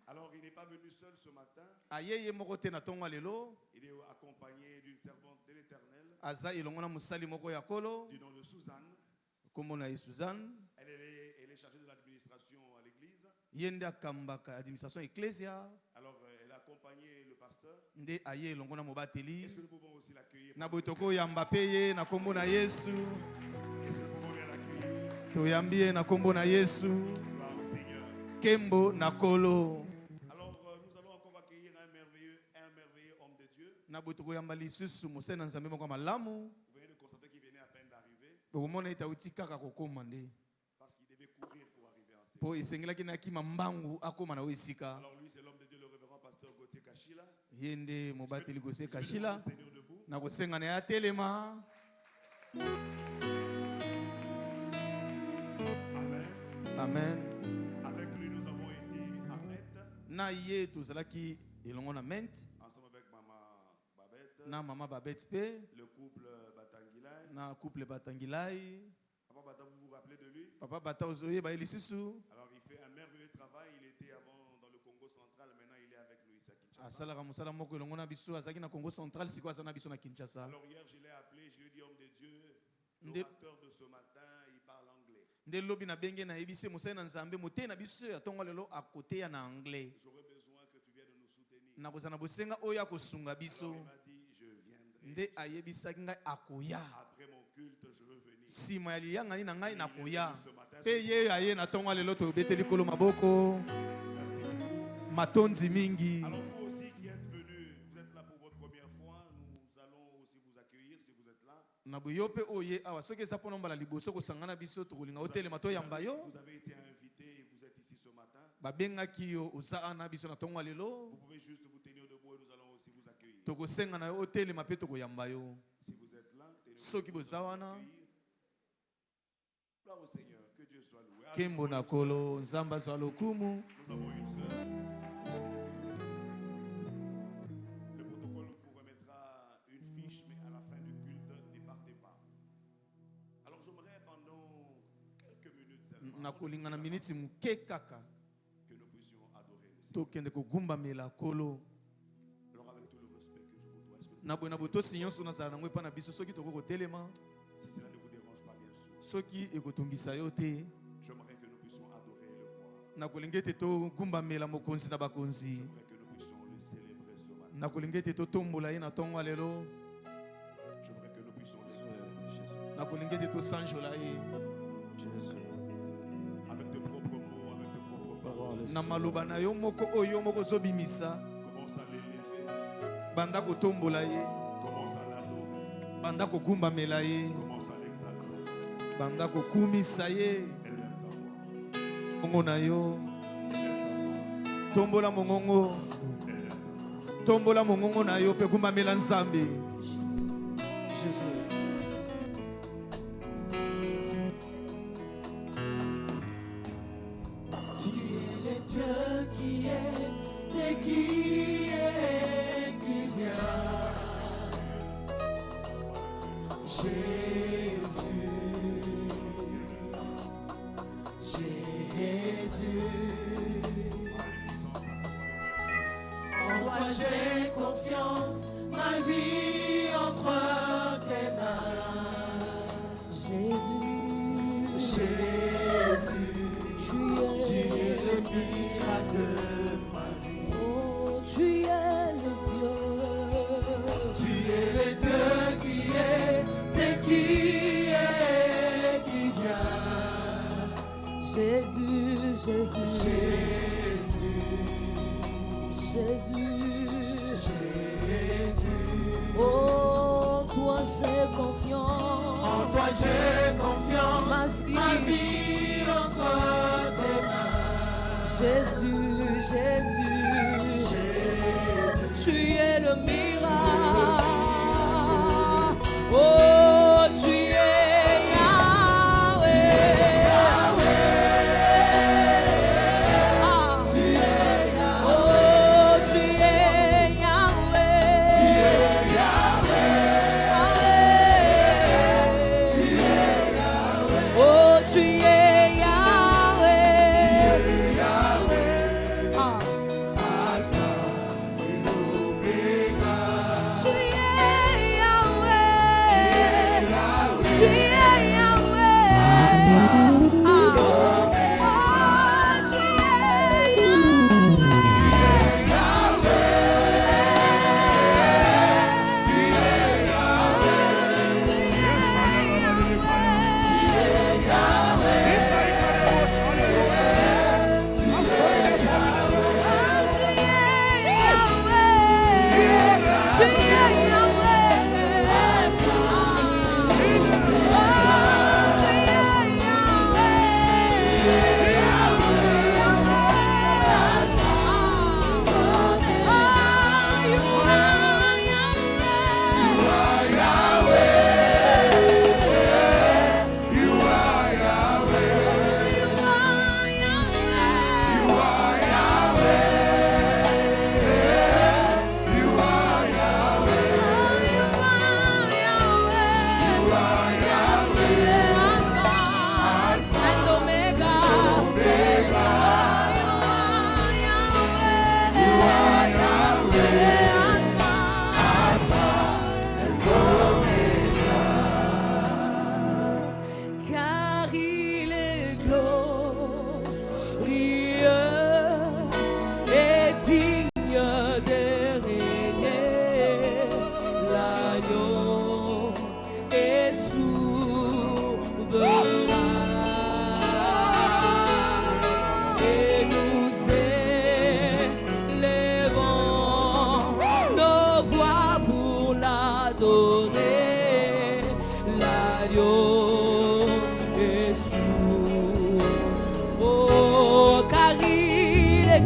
Alors il n'est pas venu seul ce matin. Il est accompagné d'une servante de l'Éternel du nom de Suzanne. Elle est chargée de l'administration à l'église. Alors elle a accompagné le pasteur. Est-ce que nous pouvons aussi l'accueillir? Est-ce que nous pouvons bien l'accueillir? Kembo Nakolo. Alors nous allons encore accueillir un merveilleux homme de Dieu. Vous venez de constater qu'il venait à peine d'arriver. Parce qu'il devait courir pour arriver en séance. Alors lui c'est l'homme de Dieu, le révérend pasteur Gauthier Kachila. Amen. Amen. Avec lui nous avons été à Mette. Ensemble avec Maman Babette. Le couple Batangilai. Papa Bata, vous vous rappelez de lui? Alors il fait un merveilleux travail. Il était avant dans le Congo central. Maintenant il est avec nous ici à Kinshasa. Alors hier je l'ai appelé. Je lui ai dit homme de Dieu, l'orateur de ce matin, il parle anglais. J'aurais besoin que tu viennes nous soutenir. Alors il m'a dit je viendrai. Après mon culte je veux venir. Matonzi mingi. Alors vous aussi qui êtes venus, vous êtes là pour votre première fois, nous allons aussi vous accueillir si vous êtes là. Vous avez été invité et vous êtes ici ce matin. Vous pouvez juste vous tenir debout et nous allons aussi vous accueillir. Si vous êtes là, tenez-vous debout. Gloire au Seigneur, que Dieu soit loué. Nous avons une sœur. Le protocole vous remettra une fiche, mais à la fin du culte, ne partez pas. Alors j'aimerais pendant quelques minutes seulement que nous puissions adorer le Seigneur. Alors avec tout le respect que je vous dois, est-ce que si cela ne vous dérange pas bien sûr, j'aimerais que nous puissions adorer le roi. J'aimerais que nous puissions le célébrer ce matin. J'aimerais que nous puissions le célébrer. Avec de propres mots, avec de propres paroles. Commence à l'élever. Commence à l'adorer. Commence à l'exalter. Élève ta voix. Tombola mongongo. Tombola mongongo na yo pe kumbamela nzambe. J'ai confiance, ma vie entre tes mains. Jésus, Jésus, tu es le miracle de ma vie. Oh, tu es le Dieu. Tu es le Dieu qui vient. Jésus, Jésus, Jésus. Oh, toi j'ai confiance. En toi j'ai confiance. Ma vie entre tes mains. Jésus, Jésus, Jésus. Tu es le miracle. Oh, tu es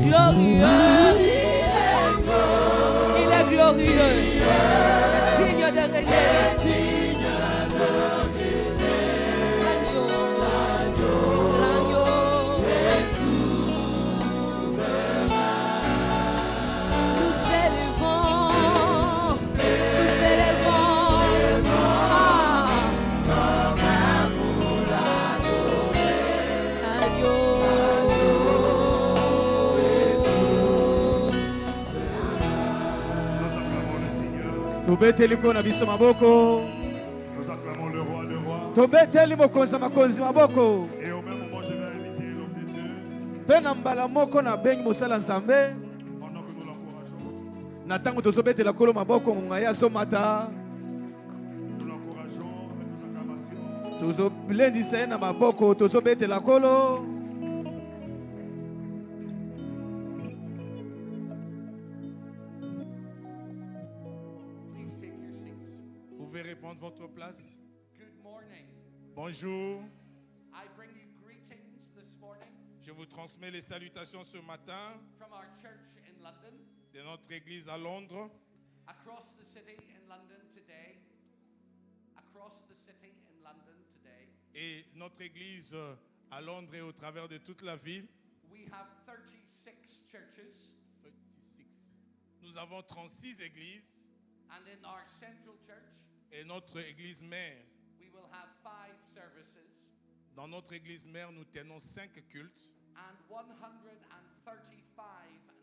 glorieux. Il est glorieux. Digne de régner. Tobeteli kona biso maboko. Nous acclamons le roi, le roi. Tobeteli mokonzi makonzi maboko. Et au même moment, je vais inviter l'homme de Dieu. Pe na mbala moko na bengi mosala nzambe. Pendant que nous l'encourageons, Na tango tozobetela kolo maboko ngai azomata. nous l'encourageons avec nos acclamations. Tozolendisa ye na maboko tozobetela kolo. Please take your seats. Vous pouvez répondre votre place. Good morning. Bonjour. I bring you greetings this morning Je vous transmets les salutations ce matin from our church in London, de notre église à Londres. across the city in London today. Across the city in London today, Et notre église à Londres et au travers de toute la ville. we have 36 churches, 36. Nous avons 36 églises and in our central church, et notre église mère. we will have 5 services Dans notre église mère, nous tenons 5 cultes and 135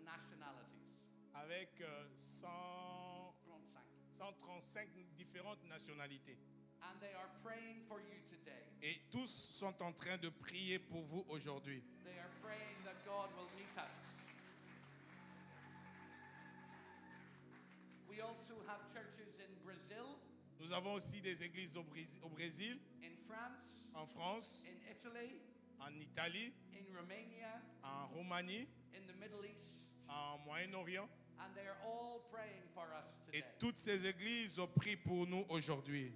nationalities. avec 135 différentes nationalités. And they are praying for you today. Et tous sont en train de prier pour vous aujourd'hui. They are praying that God will meet us. We also have churches in Brazil, Nous avons aussi des églises au Brésil, in France, en France, in Italy, en Italie, in Romania, en Roumanie, in the Middle East, en Moyen-Orient. and they are all praying for us Et today. toutes ces églises prient pour nous aujourd'hui.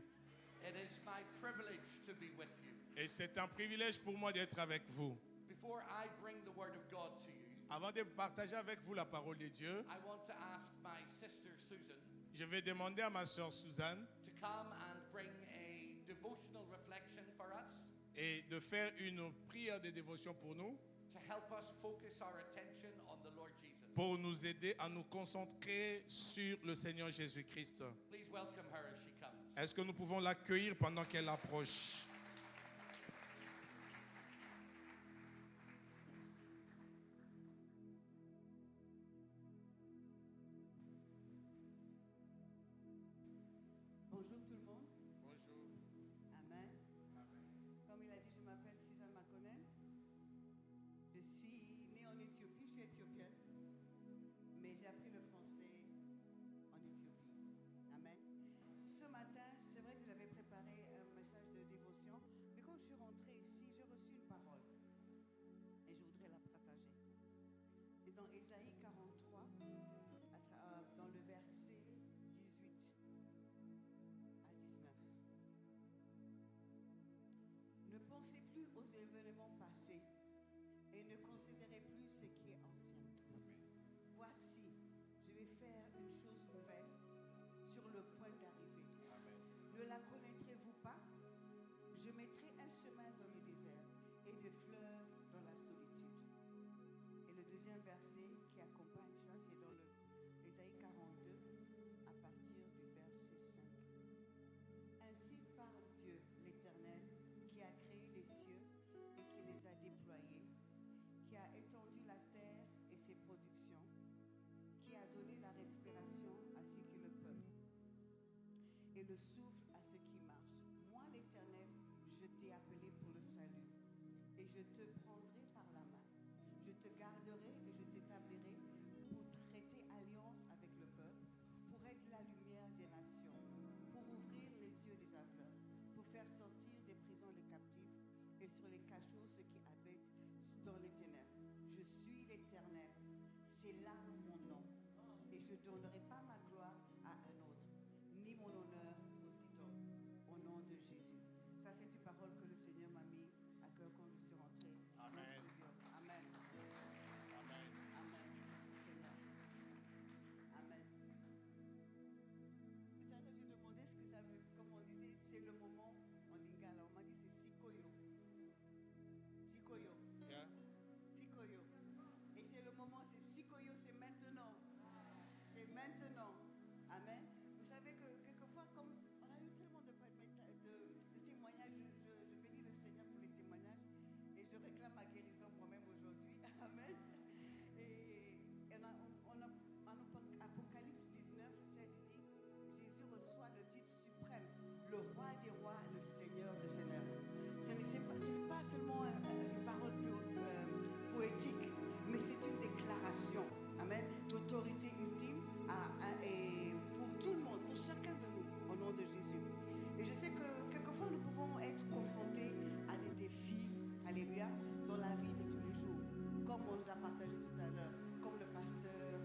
It is my privilege to be with you. Et c'est un privilège pour moi d'être avec vous. Before I bring the word of God to you, Avant de partager avec vous la parole de Dieu, I want to ask my sister Susan je vais demander à ma sœur Suzanne to come and bring a devotional reflection for us, et de faire une prière de dévotion pour nous, to help us focus our attention on the Lord Jesus. pour nous aider à nous concentrer sur le Seigneur Jésus-Christ. Please welcome her as she comes. Est-ce que nous pouvons l'accueillir pendant qu'elle approche? Bonjour tout le monde. Bonjour. Amen. Comme il a dit, je m'appelle Suzanne Makonnen. Je suis née en Éthiopie, je suis éthiopienne. Mais j'ai appris le français en Éthiopie. Amen. Ce matin, c'est vrai que j'avais préparé un message de dévotion. Mais quand je suis rentrée ici, j'ai reçu une parole. Et je voudrais la partager. C'est dans Ésaïe 43, dans le verset 18 à 19. Ne pensez plus aux événements passés et ne considérez plus ce qui est ancien. Voici, je vais faire une chose nouvelle sur le point d'arriver. Ne la connaîtrez-vous pas? Je mettrai un chemin dans le désert et des fleuves dans la solitude. Et le deuxième verset qui accompagne ça, c'est dans le Ésaïe 42 à partir du verset 5. Ainsi parle Dieu, l'Éternel, qui a créé les cieux et qui les a déployés, qui a étendu la terre et ses productions, qui a donné la respiration à ce qui le peuple et le souffle à ceux qui marchent. Moi, l'Éternel, je t'ai appelé pour le salut et je te prendrai par la main. Je te garderai et je t'établirai pour traiter alliance avec le peuple, pour être la lumière des nations, pour ouvrir les yeux des aveugles, pour faire sortir des prisons les captifs et sur les cachots ceux qui habitent dans les ténèbres. Je suis l'Éternel, c'est là mon nom, et je ne donnerai pas ma gloire à un autre, ni mon honneur aux idoles, au nom de Jésus. Ça, c'est une parole que le Seigneur m'a mis à cœur quand je suis rentrée. Amen. Dans ce lieu. Amen. Amen. Amen. Amen. Et en Apocalypse 19, 16, il dit, Jésus reçoit le titre suprême, le roi des rois, le seigneur des seigneurs. Ce n'est pas seulement une parole poétique, mais c'est une déclaration, amen, d'autorité ultime et pour tout le monde, pour chacun de nous, au nom de Jésus. Et je sais que quelquefois nous pouvons être confrontés à des défis, alléluia, dans la vie de tous les jours, comme on nous a partagé tout à l'heure, comme le pasteur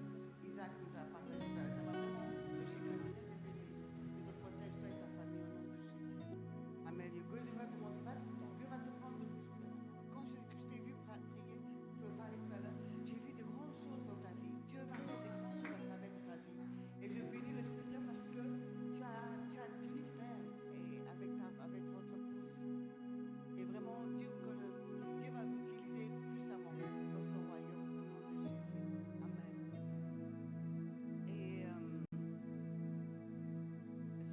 Isaac nous a partagé tout à l'heure. Ça m'a vraiment touché. Que Dieu te bénisse et te protège, toi et ta famille, au nom de Jésus. Amen. Et Dieu va te montrer, Dieu va te prendre. Quand je t'ai vu prier, te parler tout à l'heure, j'ai vu de grandes choses dans ta vie. Dieu va faire de grandes choses à travers de ta vie. Et je bénis le Seigneur parce que tu as tenu ferme avec votre épouse. Et vraiment, Dieu va vous utiliser puissamment dans son royaume, au nom de Jésus. Amen. Et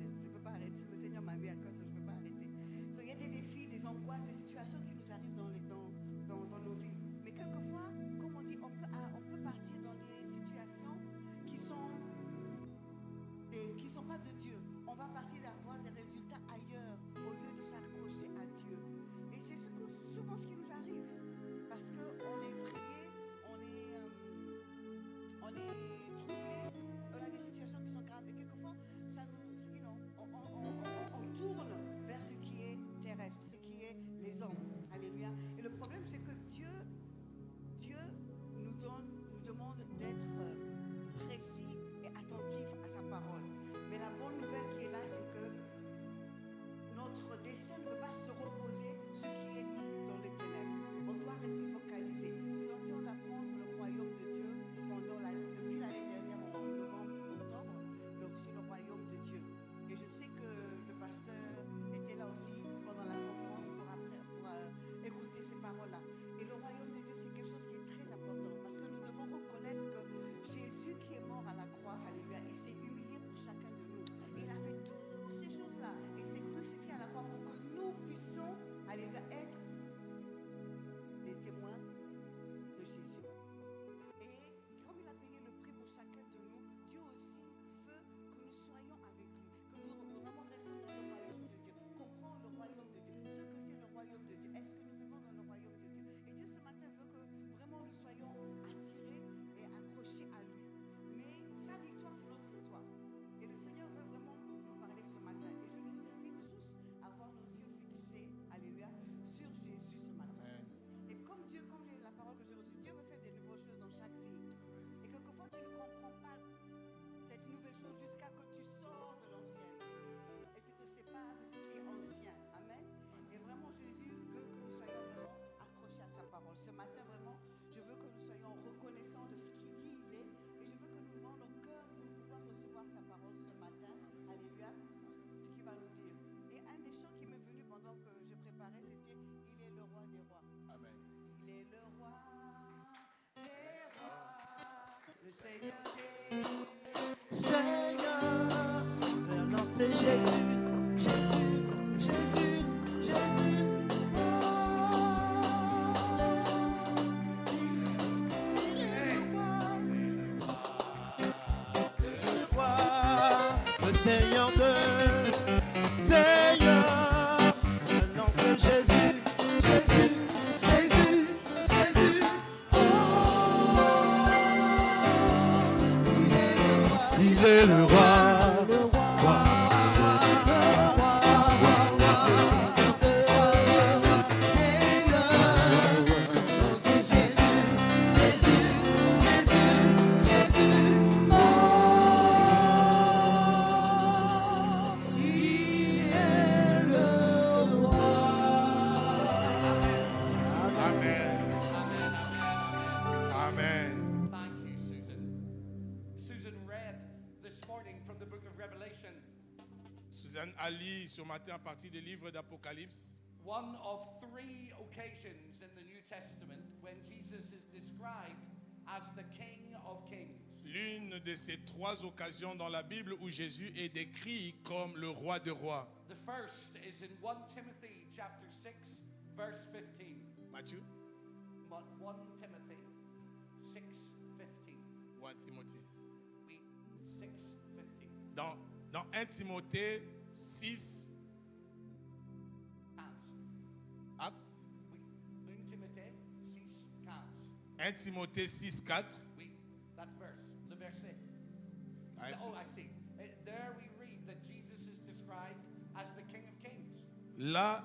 je ne peux pas arrêter. Le Seigneur m'a mis à cause, je ne peux pas arrêter. Il y a des défis, des angoisses, des situations qui nous arrivent dans nos vies. Mais quelquefois, comme on dit, on peut partir dans des situations qui sont pas de Dieu. On va partir d'avoir des résultats ailleurs au lieu de s'accrocher à Dieu. Et c'est souvent ce qui nous arrive. Parce qu'on est effrayé, on est troublé, on a des situations qui sont graves. Et quelquefois, on tourne vers ce qui est terrestre, ce qui est les hommes. Alléluia. Et le problème, c'est que Dieu nous demande d'être précis et attentif à sa parole. Mais la bonne nouvelle qui est là, c'est que notre dessein ne peut pas se reposer sur ce qui est dans les ténèbres. On doit rester focalisé. Nous étions d'apprendre le royaume de Dieu depuis l'année dernière, en novembre, octobre, sur le royaume de Dieu. Et je sais que le pasteur était là aussi pendant la conférence pour écouter ces paroles-là. Et le royaume de Dieu, c'est quelque chose qui est très important parce que nous devons reconnaître que Jésus qui est mort à la croix, alléluia, il s'est humilié pour chacun de nous. Il a fait toutes ces choses-là et s'est crucifié à la croix pour que nous puissions, alléluia, être les témoins de Jésus. Et comme il a payé le prix pour chacun de nous, Dieu aussi veut que nous soyons avec lui, que nous vraiment restions dans le royaume de Dieu, comprendre le royaume de Dieu, ce que c'est le royaume de Dieu. Est-ce que nous vivons dans le royaume de Dieu? Et Dieu ce matin veut que vraiment nous soyons attirés et accrochés à lui. Mais sa victoire, c'est notre victoire. Et le Seigneur veut vraiment nous parler ce matin. Et je nous invite tous à avoir nos yeux fixés, alléluia, sur Jésus ce matin. Amen. Et comme la parole que j'ai reçue, Dieu veut faire des nouvelles choses dans chaque vie. Et quelquefois, tu ne comprends pas cette nouvelle chose jusqu'à que tu sors de l'ancien. Et tu te sépares de ce qui est ancien. Amen. Et vraiment, Jésus veut que nous soyons vraiment accrochés à sa parole. Ce matin, vraiment, je veux que nous soyons reconnaissants de qui il est. Et je veux que nous ouvrons nos cœurs pour pouvoir recevoir sa parole ce matin. Alléluia. Ce qu'il va nous dire. Et un des chants qui m'est venu pendant que je préparais, c'était « Il est le roi des rois ». Amen. Il est le roi des rois, le Seigneur des Seigneur, son nom c'est Jésus, Jésus, Jésus, Jésus. Le Seigneur de Seigneur, son nom c'est Jésus, Jésus, Jésus, Jésus. Il est le roi. Amen. Thank you, Susan. Susan read this morning from the book of Revelation, Suzanne a lu ce matin à partir du livre d'Apocalypse. one of three occasions in the New Testament when Jesus is described as the King of Kings. L'une de ces trois occasions dans la Bible où Jésus est décrit comme le roi des rois. The first is in 1 Timothy chapter 6, verse 15. Matthieu, 1 Timothy 6:15. Ou 1 Timothée. Oui, 6:15. Dans 1 Timothée 6, 15. Actes, Oui, 1 Timothée 6:15. 1 Timothée 6, 4. Oui, that verse, le verset. I- Oh, I see. There we read that Jesus is described as the King of Kings Là,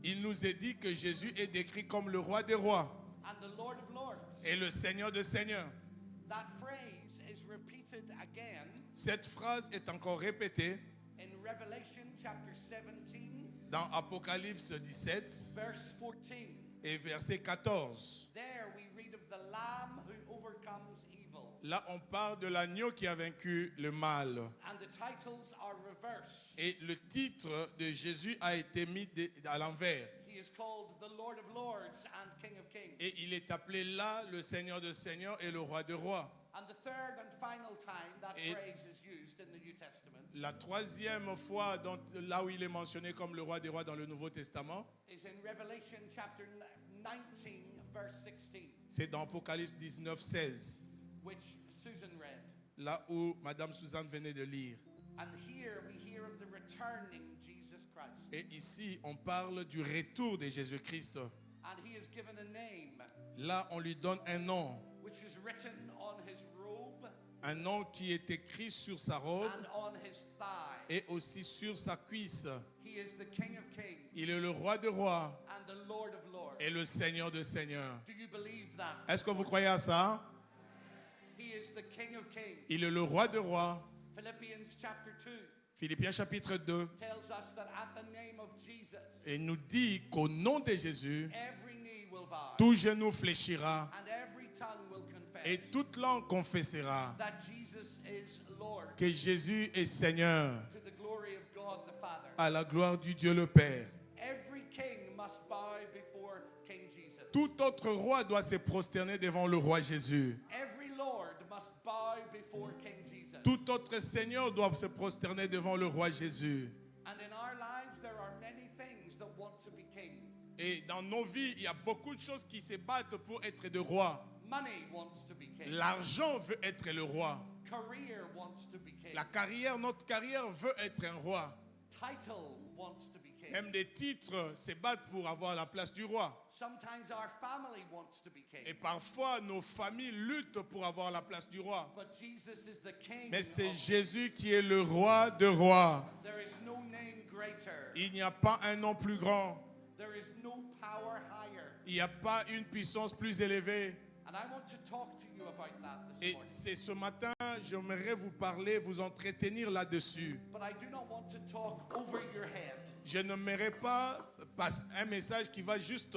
il nous est dit que Jésus est décrit comme le roi des rois and the Lord of Lords. et le Seigneur des seigneurs. That phrase is repeated again Cette phrase est encore répétée in Revelation chapter 17, dans Apocalypse 17 verse 14. et verset 14. There we read of the Lamb who overcomes evil. Là, on parle de l'agneau qui a vaincu le mal. And the titles are reversed. Et le titre de Jésus a été mis à l'envers. He is called the Lord of Lords and King of Kings. Et il est appelé là le Seigneur de seigneurs et le roi de rois. And the third and final time that Et- phrase is used in the New Testament La troisième fois, là où il est mentionné comme le roi des rois dans le Nouveau Testament, is in Revelation chapter 19, verse 16, c'est dans Apocalypse 19, 16, which Susan read. là où Madame Suzanne venait de lire. And here we hear of the returning Jesus Christ. Et ici, on parle du retour de Jésus-Christ. And he is given a name Là, on lui donne un nom. which is written on his robe Un nom qui est écrit sur sa robe and on his thigh. et aussi sur sa cuisse. He is the King of Kings Il est le roi des rois and the Lord of Lords. et le Seigneur de seigneurs. Do you believe that? Est-ce que vous croyez à ça? He is the King of Kings. Il est le roi des rois. Philippians chapter 2 Philippiens chapitre 2. tells us that at the name of Jesus, Et nous dit qu'au nom de Jésus, every knee will bow tout genou fléchira and every tongue will et confess toute langue confessera that Jesus is Lord, que Jésus est Seigneur to the glory of God the Father. à la gloire du Dieu le Père. Every king must bow before King Jesus. Tout autre roi doit se prosterner devant le roi Jésus. Every Lord must bow before King Jesus. Tout autre Seigneur doit se prosterner devant le roi Jésus. And in our lives, there are many things that want to be king. Et dans nos vies, il y a beaucoup de choses qui se battent pour être de roi. Money wants to be king. L'argent veut être le roi. Career wants to be king. La carrière, notre carrière veut être un roi. Title wants to be king. Même des titres se battent pour avoir la place du roi. Sometimes our family wants to be Et king. parfois, nos familles luttent pour avoir la place du roi. But Jesus is the king. Mais c'est of- Jésus qui est le roi de rois. There is no name greater. Il n'y a pas un nom plus grand. There is no power higher. Il n'y a pas une puissance plus élevée. And I want to talk to you about that this Et morning. c'est ce matin, j'aimerais vous parler, vous entretenir là-dessus. But I do not want to talk over your head. Je n'aimerais pas passer un message qui va juste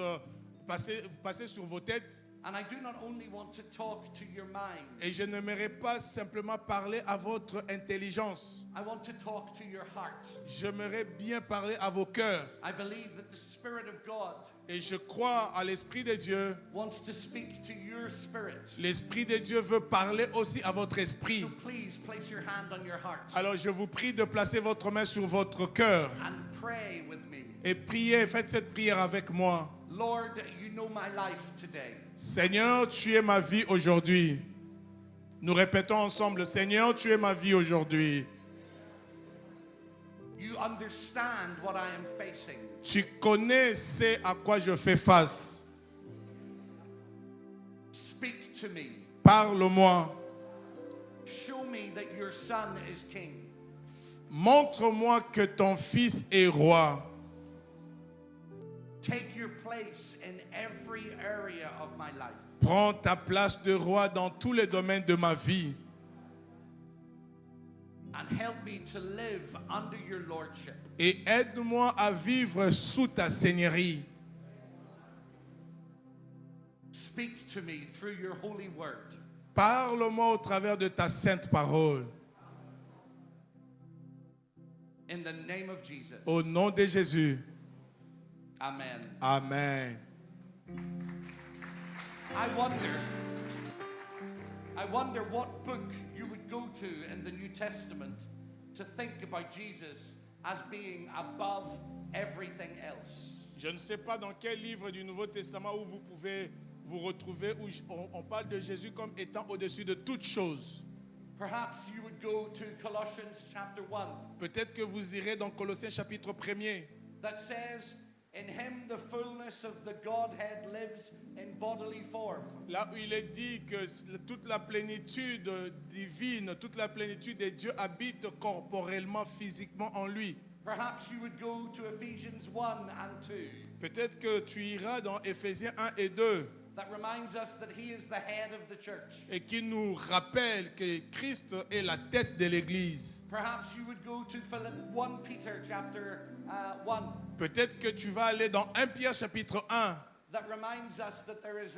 passer sur vos têtes. And I do not only want to talk to your mind. Et je n'aimerais pas simplement parler à votre intelligence. I want to talk to your heart. J'aimerais bien parler à vos cœurs. I believe that the Spirit of God Et je crois à l'Esprit de Dieu. wants to speak to your spirit. L'Esprit de Dieu veut parler aussi à votre esprit. So please place your hand on your heart Alors je vous prie de placer votre main sur votre cœur and pray with me. et priez, faites cette prière avec moi. Lord, you know my life today. Seigneur, tu es ma vie aujourd'hui. Nous répétons ensemble, Seigneur, tu es ma vie aujourd'hui. You understand what I am facing. Tu connais ce à quoi je fais face. Speak to me. Parle-moi. Show me that your son is king. Montre-moi que ton fils est roi. Take your place in every area of my life. Prends ta place de roi dans tous les domaines de ma vie. And help me to live under your lordship. Et aide-moi à vivre sous ta seigneurie. Speak to me through your holy word. Parle-moi au travers de ta sainte parole. In the name of Jesus. Au nom de Jésus. Amen. Amen. I wonder what book you would go to in the New Testament to think about Jesus as being above everything else. Je ne sais pas dans quel livre du Nouveau Testament où vous pouvez vous retrouvez où on parle de Jésus comme étant au-dessus de toutes choses. Perhaps you would go to Colossians chapter 1 Peut-être que vous irez dans Colossiens chapitre 1er, that says, in him the fullness of the Godhead lives in bodily form. là où il est dit que toute la plénitude divine, toute la plénitude de Dieu habite corporellement, physiquement en lui. Perhaps you would go to Ephesians 1 and 2 Peut-être que tu iras dans Éphésiens 1 et 2 that reminds us that he is the head of the church. et qui nous rappelle que Christ est la tête de l'Église. Perhaps you would go to 1 Peter chapter 1 Peut-être que tu vas aller dans 1 Pierre chapitre 1 that reminds us that there is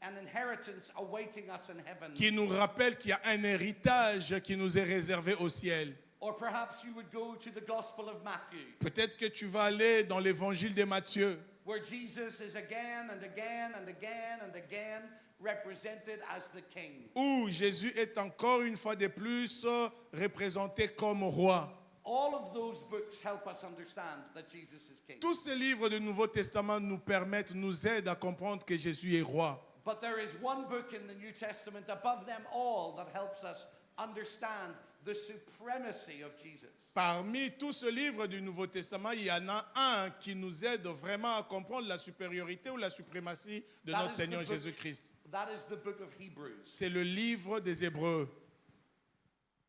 an inheritance awaiting us in heaven. qui nous rappelle qu'il y a un héritage qui nous est réservé au ciel. Or perhaps you would go to the Gospel of Matthew, Peut-être que tu vas aller dans l'évangile de Matthieu where Jesus is again and again and again and again represented as the king. où Jésus est encore une fois de plus représenté comme roi. All of those books help us understand that Jesus is king. Tous ces livres du Nouveau Testament nous aident à comprendre que Jésus est roi. But there is one book in the New Testament above them all that helps us understand the supremacy of Jesus. Parmi tous ces livres du Nouveau Testament, il y en a un qui nous aide vraiment à comprendre la supériorité ou la suprématie de That notre is Seigneur the book- Jésus-Christ. That is the book of Hebrews. C'est le livre des Hébreux.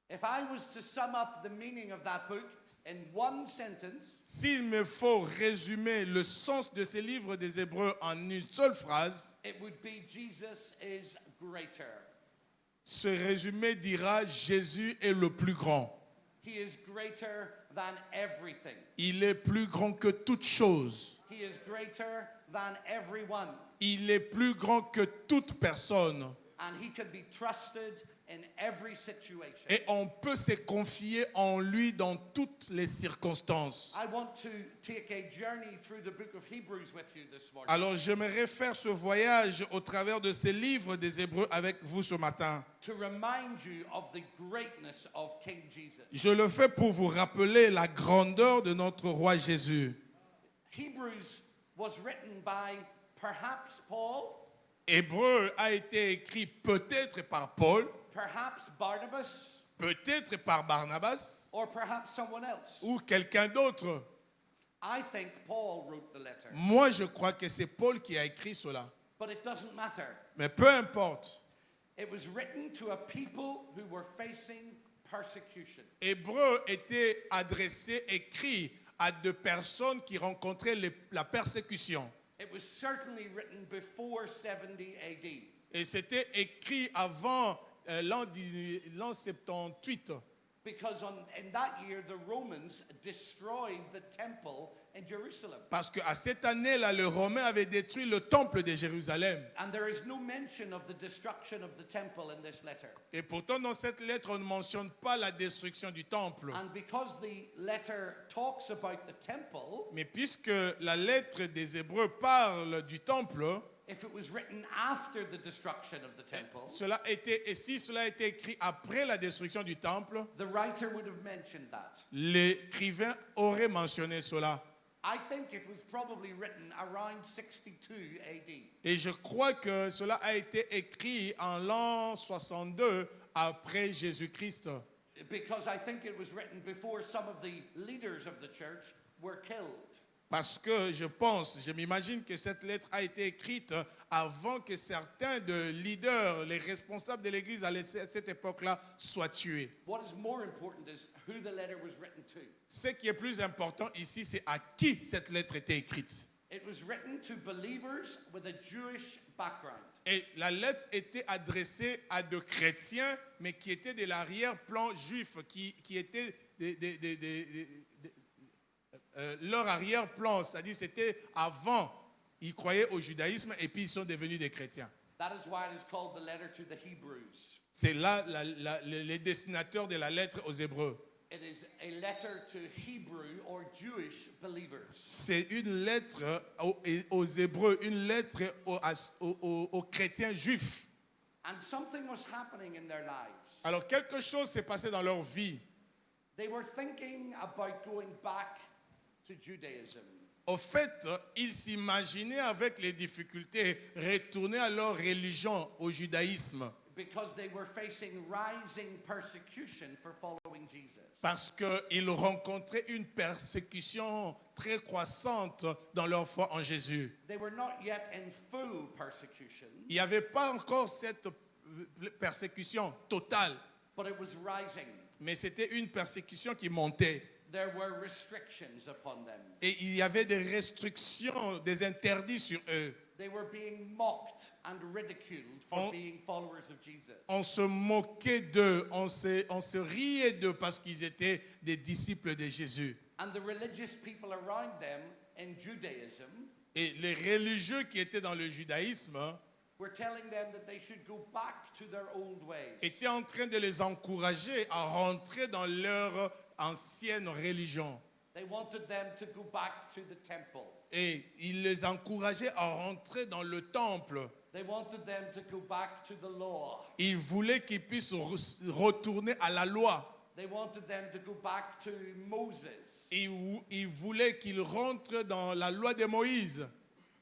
If I was to sum up the meaning of that book in one sentence, S'il me faut résumer le sens de ces livres des Hébreux en une seule phrase, it would be Jesus is greater. ce résumé dira Jésus est le plus grand. He is greater than everything. Il est plus grand que toute chose. He is greater than everyone. Il est plus grand que toute personne. And he can be trusted in every situation. Et on peut se confier en lui dans toutes les circonstances. I want to take a journey through the book of Hebrews with you this morning. Alors j'aimerais faire ce voyage au travers de ces livres des Hébreux avec vous ce matin. To remind you of the greatness of King Jesus. Je le fais pour vous rappeler la grandeur de notre roi Jésus. Hebrews was written by perhaps Paul, Hébreu a été écrit peut-être par Paul, perhaps Barnabas, peut-être par Barnabas or perhaps someone else. ou quelqu'un d'autre. I think Paul wrote the letter, Moi, je crois que c'est Paul qui a écrit cela. but it doesn't matter. Mais peu importe. It was written to a people who were facing persecution. Hébreu était adressé, écrit à deux personnes qui rencontraient la persécution. It was certainly written before 70 AD. Et c'était écrit avant l'an 78. Because in that year, the Romans destroyed the temple in Jerusalem. Parce qu'à cette année-là, les Romains avaient détruit le temple de Jérusalem. And there is no mention of the destruction of the temple in this letter. Et pourtant, dans cette lettre, on ne mentionne pas la destruction du temple. And because the letter talks about the temple, Mais puisque la lettre des Hébreux parle du temple, if it was written after the destruction of the temple, et si cela a été écrit après la destruction du temple, the writer would have mentioned that. l'écrivain aurait mentionné cela. I think it was probably written around 62 AD. Et je crois que cela a été écrit en l'an 62 après Jésus-Christ. Because I think it was written before some of the leaders of the church were killed. Parce que je m'imagine que cette lettre a été écrite avant que certains de leaders, les responsables de l'Église à cette époque-là, soient tués. What is more important is who the letter was written to. Ce qui est plus important ici, c'est à qui cette lettre était écrite. It was written to believers with a Jewish background. Et la lettre était adressée à des chrétiens, mais qui étaient de l'arrière-plan juif, qui étaient leur arrière-plan, c'est-à-dire c'était avant, ils croyaient au judaïsme et puis ils sont devenus des chrétiens. That is why it is called the letter to the Hebrews. C'est là les destinataires de la lettre aux Hébreux. It is a letter to Hebrew or Jewish believers. C'est une lettre aux Hébreux, une lettre aux chrétiens juifs. And something was happening in their lives. Alors quelque chose s'est passé dans leur vie. They were thinking about going back to Judaism. Au fait, ils s'imaginaient avec les difficultés retourner à leur religion, au judaïsme, because they were facing rising persecution for following Jesus. parce qu'ils rencontraient une persécution très croissante dans leur foi en Jésus. They were not yet in full persecution, Il n'y avait pas encore cette persécution totale, but it was rising. mais c'était une persécution qui montait. There were restrictions upon them. Et il y avait des restrictions, des interdits sur eux. They were being mocked and ridiculed for being followers of Jesus. On se moquait d'eux, on se riait d'eux parce qu'ils étaient des disciples de Jésus. And the religious people around them in Judaism Et les religieux qui étaient dans le judaïsme were telling them that they should go back to their old ways. étaient en train de les encourager à rentrer dans leur ancienne religion. They wanted them to go back to the temple. Et ils les encourageaient à rentrer dans le temple. They wanted them to go back to the law. Ils voulaient qu'ils puissent retourner à la loi. They wanted them to go back to Moses. Ils voulaient qu'ils rentrent dans la loi de Moïse.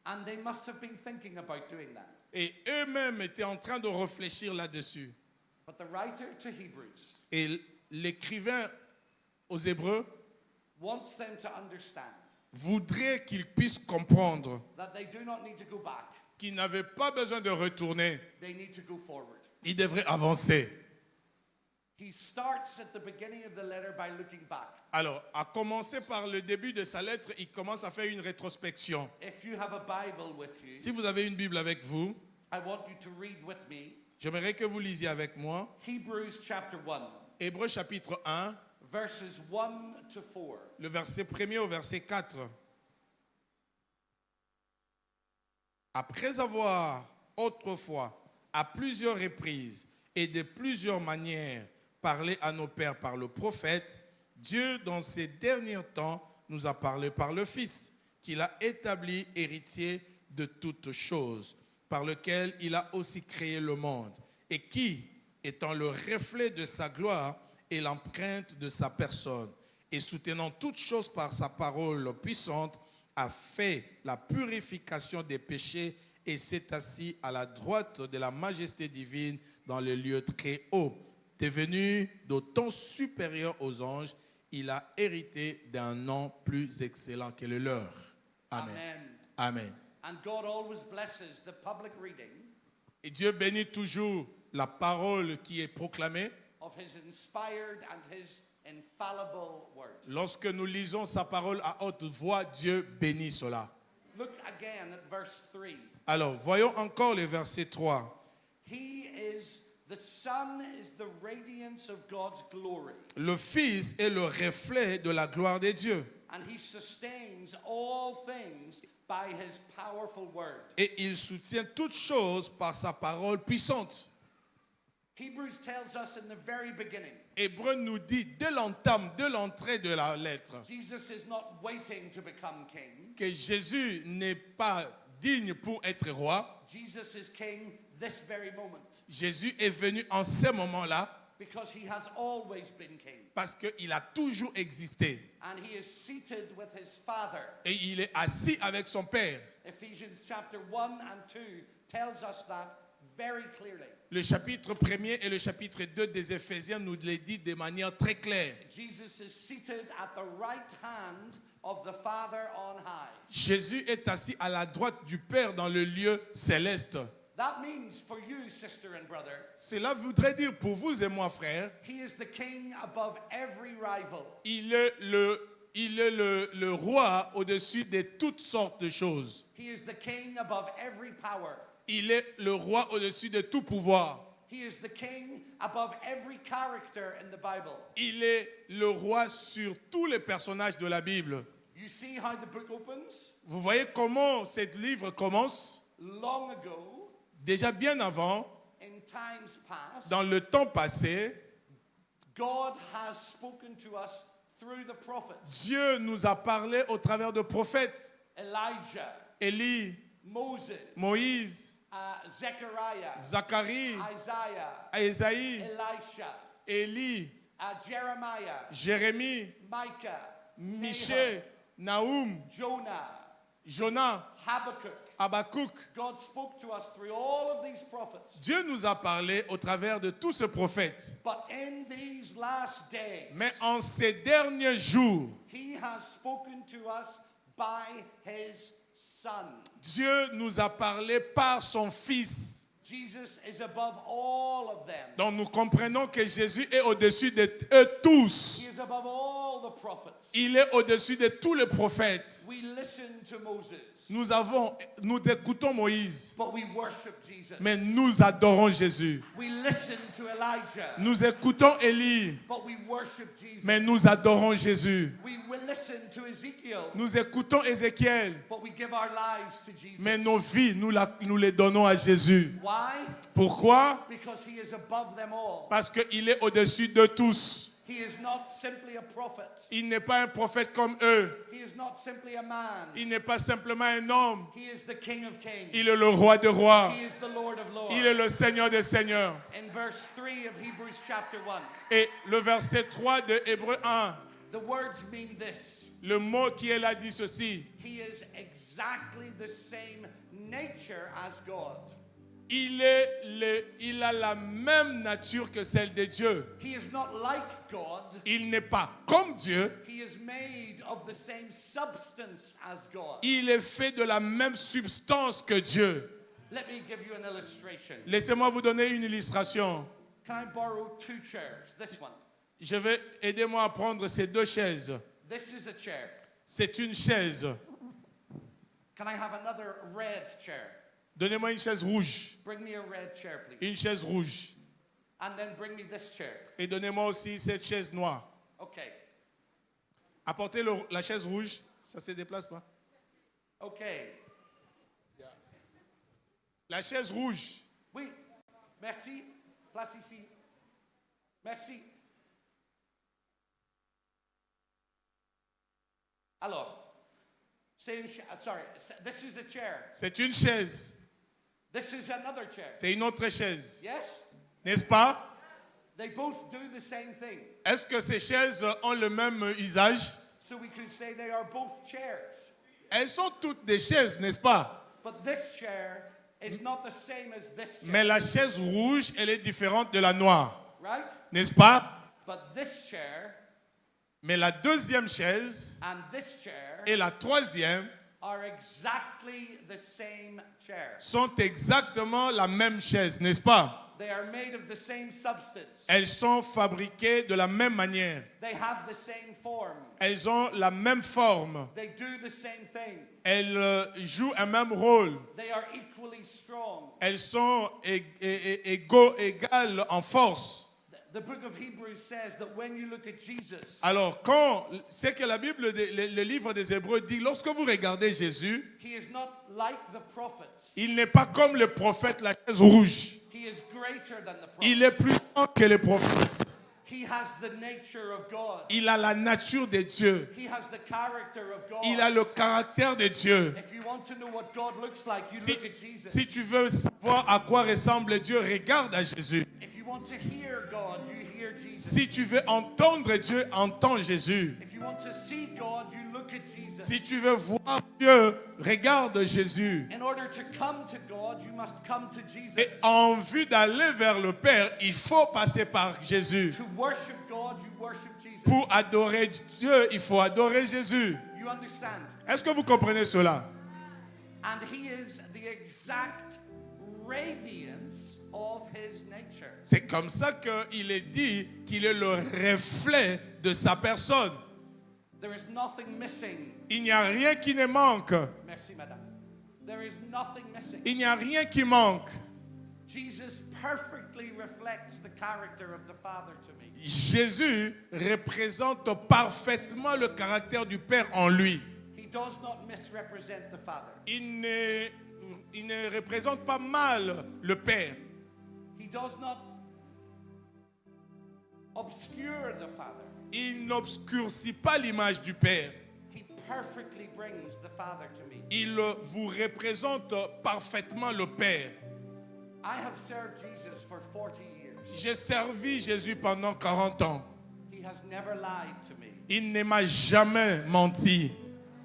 And they must have been thinking about doing that. Et eux-mêmes étaient en train de réfléchir là-dessus. But the writer to Hebrews Et l'écrivain aux Hébreux wants them to understand voudrait qu'ils puissent comprendre that they do not need to go back. qu'ils n'avaient pas besoin de retourner. They need to go forward. Ils devraient avancer. He starts at the beginning of the letter by looking back. Alors, à commencer par le début de sa lettre, il commence à faire une rétrospection. If you have a Bible with you, Si vous avez une Bible avec vous, I want you to read with me j'aimerais que vous lisiez avec moi Hebrews chapter 1, Hébreux chapitre 1, verses 1 to 4. le verset 1er au verset 4. Après avoir autrefois, à plusieurs reprises et de plusieurs manières, parlé à nos pères par le prophète, Dieu, dans ces derniers temps, nous a parlé par le Fils, qu'il a établi héritier de toutes choses, par lequel il a aussi créé le monde, et qui, étant le reflet de sa gloire et l'empreinte de sa personne, et soutenant toutes choses par sa parole puissante, a fait la purification des péchés et s'est assis à la droite de la majesté divine dans les lieux très hauts. Devenu d'autant supérieur aux anges, il a hérité d'un nom plus excellent que le leur. Amen. Amen. Amen. And God always blesses the public reading Et Dieu bénit toujours la parole qui est proclamée. of his inspired and his infallible word. Lorsque nous lisons sa parole à haute voix, Dieu bénit cela. Look again at verse 3. Alors, voyons encore le verset 3. The Son is the radiance of God's glory, Le Fils est le reflet de la gloire de Dieu. and he sustains all things by his powerful word. Et il soutient toutes choses par sa parole puissante. Hebrews tells us in the very beginning, Hébreu nous dit dès l'entame, dès l'entrée de la lettre, Jesus is not waiting to become king. que Jésus n'est pas digne pour être roi. Jesus is king this very moment Jésus est venu en ce moment-là because he has always been king. parce qu'il a toujours existé. And he is seated with his Father. Et il est assis avec son Père. Ephesians chapter 1 and 2 tells us that very clearly. Le chapitre 1er et le chapitre 2 des Éphésiens nous le dit de manière très claire. Jesus is seated at the right hand of the Father on high. Jésus est assis à la droite du Père dans le lieu céleste. That means for you, sister and brother, Cela voudrait dire pour vous et moi, frères, he is the king above every rival. il est le roi au-dessus de toutes sortes de choses. He is the king above every power. Il est le roi au-dessus de tout pouvoir. He is the king above every character in the Bible. Il est le roi sur tous les personnages de la Bible. You see how the book opens? Vous voyez comment ce livre commence? Long ago, Déjà bien avant, in times past, dans le temps passé, God has spoken to us through the prophets. Dieu nous a parlé au travers de prophètes. Elijah, Élie, Moses, Moïse, Zechariah, Zacharie, Isaiah, Ésaïe, Elisha, Élie, Jeremiah, Jérémie, Micah, Michée, Nahum, Jonah, Jonas, Habakkuk. Habakkuk. God spoke to us through all of these prophets. Dieu nous a parlé au travers de tous ces prophètes. But in these last days, Mais en ces derniers jours, he has spoken to us by his Son. Dieu nous a parlé par son Fils. Jesus is above all of them. Donc nous comprenons que Jésus est au-dessus de eux tous. He is above all the prophets. Il est au-dessus de tous les prophètes. We listen to Moses, Nous écoutons Moïse, but we worship Jesus. mais nous adorons Jésus. We listen to Elijah, Nous écoutons Élie, but we worship Jesus. mais nous adorons Jésus. We will listen to Ezekiel, Nous écoutons Ézéchiel, but we give our lives to Jesus. mais nos vies, nous les donnons à Jésus. Why? Pourquoi? Because he is above them all. Parce qu'il est au-dessus de tous. He is not simply a prophet. Il n'est pas un prophète comme eux. He is not simply a man. Il n'est pas simplement un homme. He is the King of Kings. Il est le roi des rois. He is the Lord of Lords. Il est le Seigneur des seigneurs. In verse 3 of Hebrews chapter 1, Et le verset 3 de Hébreux 1, the words mean this. le mot qui est là dit ceci. He is exactly the same nature as God. Il a la même nature que celle de Dieu. He is not like God. Il n'est pas comme Dieu. He is made of the same substance as God. Il est fait de la même substance que Dieu. Let me give you an illustration. Laissez-moi vous donner une illustration. Can I borrow 2 chairs? This one. Aidez-moi à prendre ces 2 chaises. This is a chair. C'est une chaise. Can I have another red chair? Donnez-moi une chaise rouge. Bring me a red chair, please. Une chaise rouge. And then bring me this chair. Et donnez-moi aussi cette chaise noire. Okay. Apportez la chaise rouge. Ça se déplace pas. Okay. La chaise rouge. Oui. Merci. Place ici. Merci. Alors, this is a chair. C'est une chaise. This is another chair. C'est une autre chaise. Yes? N'est-ce pas? They both do the same thing. Est-ce que ces chaises ont le même usage? So we could say they are both chairs. Elles sont toutes des chaises, n'est-ce pas? But this chair is not the same as this chair. Mais la chaise rouge, elle est différente de la noire. Right? N'est-ce pas? But this chair Mais la deuxième chaise and this chair et la troisième are exactly the same chair. sont exactement la même chaise, n'est-ce pas? They are made of the same substance. Elles sont fabriquées de la même manière. They have the same form. Elles ont la même forme. They do the same thing. Elles jouent un même rôle. They are equally strong. Elles sont égales en force. The book of Hebrews says that when you look at Jesus, Alors, c'est que la Bible, le livre des Hébreux dit, lorsque vous regardez Jésus, he is not like the prophets. il n'est pas comme le prophète, la chaise rouge. He is greater than the prophets. Il est plus grand que les prophètes. He has the nature of God. Il a la nature de Dieu. He has the character of God. Il a le caractère de Dieu. If you want to know what God looks like, you look at Jesus. Si tu veux savoir à quoi ressemble Dieu, regarde à Jésus. If you want to hear God, you hear Jesus. Si tu veux entendre Dieu, entends Jésus. If you want to see God, you look at Jesus. Si tu veux voir Dieu, regarde Jésus. In order to come to God, you must come to Jesus. Et en vue d'aller vers le Père, il faut passer par Jésus. To worship God, you worship Jesus. Pour adorer Dieu, il faut adorer Jésus. You understand? Est-ce que vous comprenez cela? And he is the exact radiance of his nature. C'est comme ça qu'il est dit qu'il est le reflet de sa personne. There is nothing missing. Il n'y a rien qui ne manque. Merci, madame. There is nothing missing. Il n'y a rien qui manque. Jesus perfectly reflects the character of the Father to me. Jésus représente parfaitement le caractère du Père en lui. He does not misrepresent the Father. Il ne représente pas mal le Père. He does not obscure the Father. Il n'obscurcit pas l'image du Père. He perfectly brings the Father to me. Il vous représente parfaitement le Père. I have served Jesus for 40 years. J'ai servi Jésus pendant 40 ans. He has never lied to me. Il ne m'a jamais menti.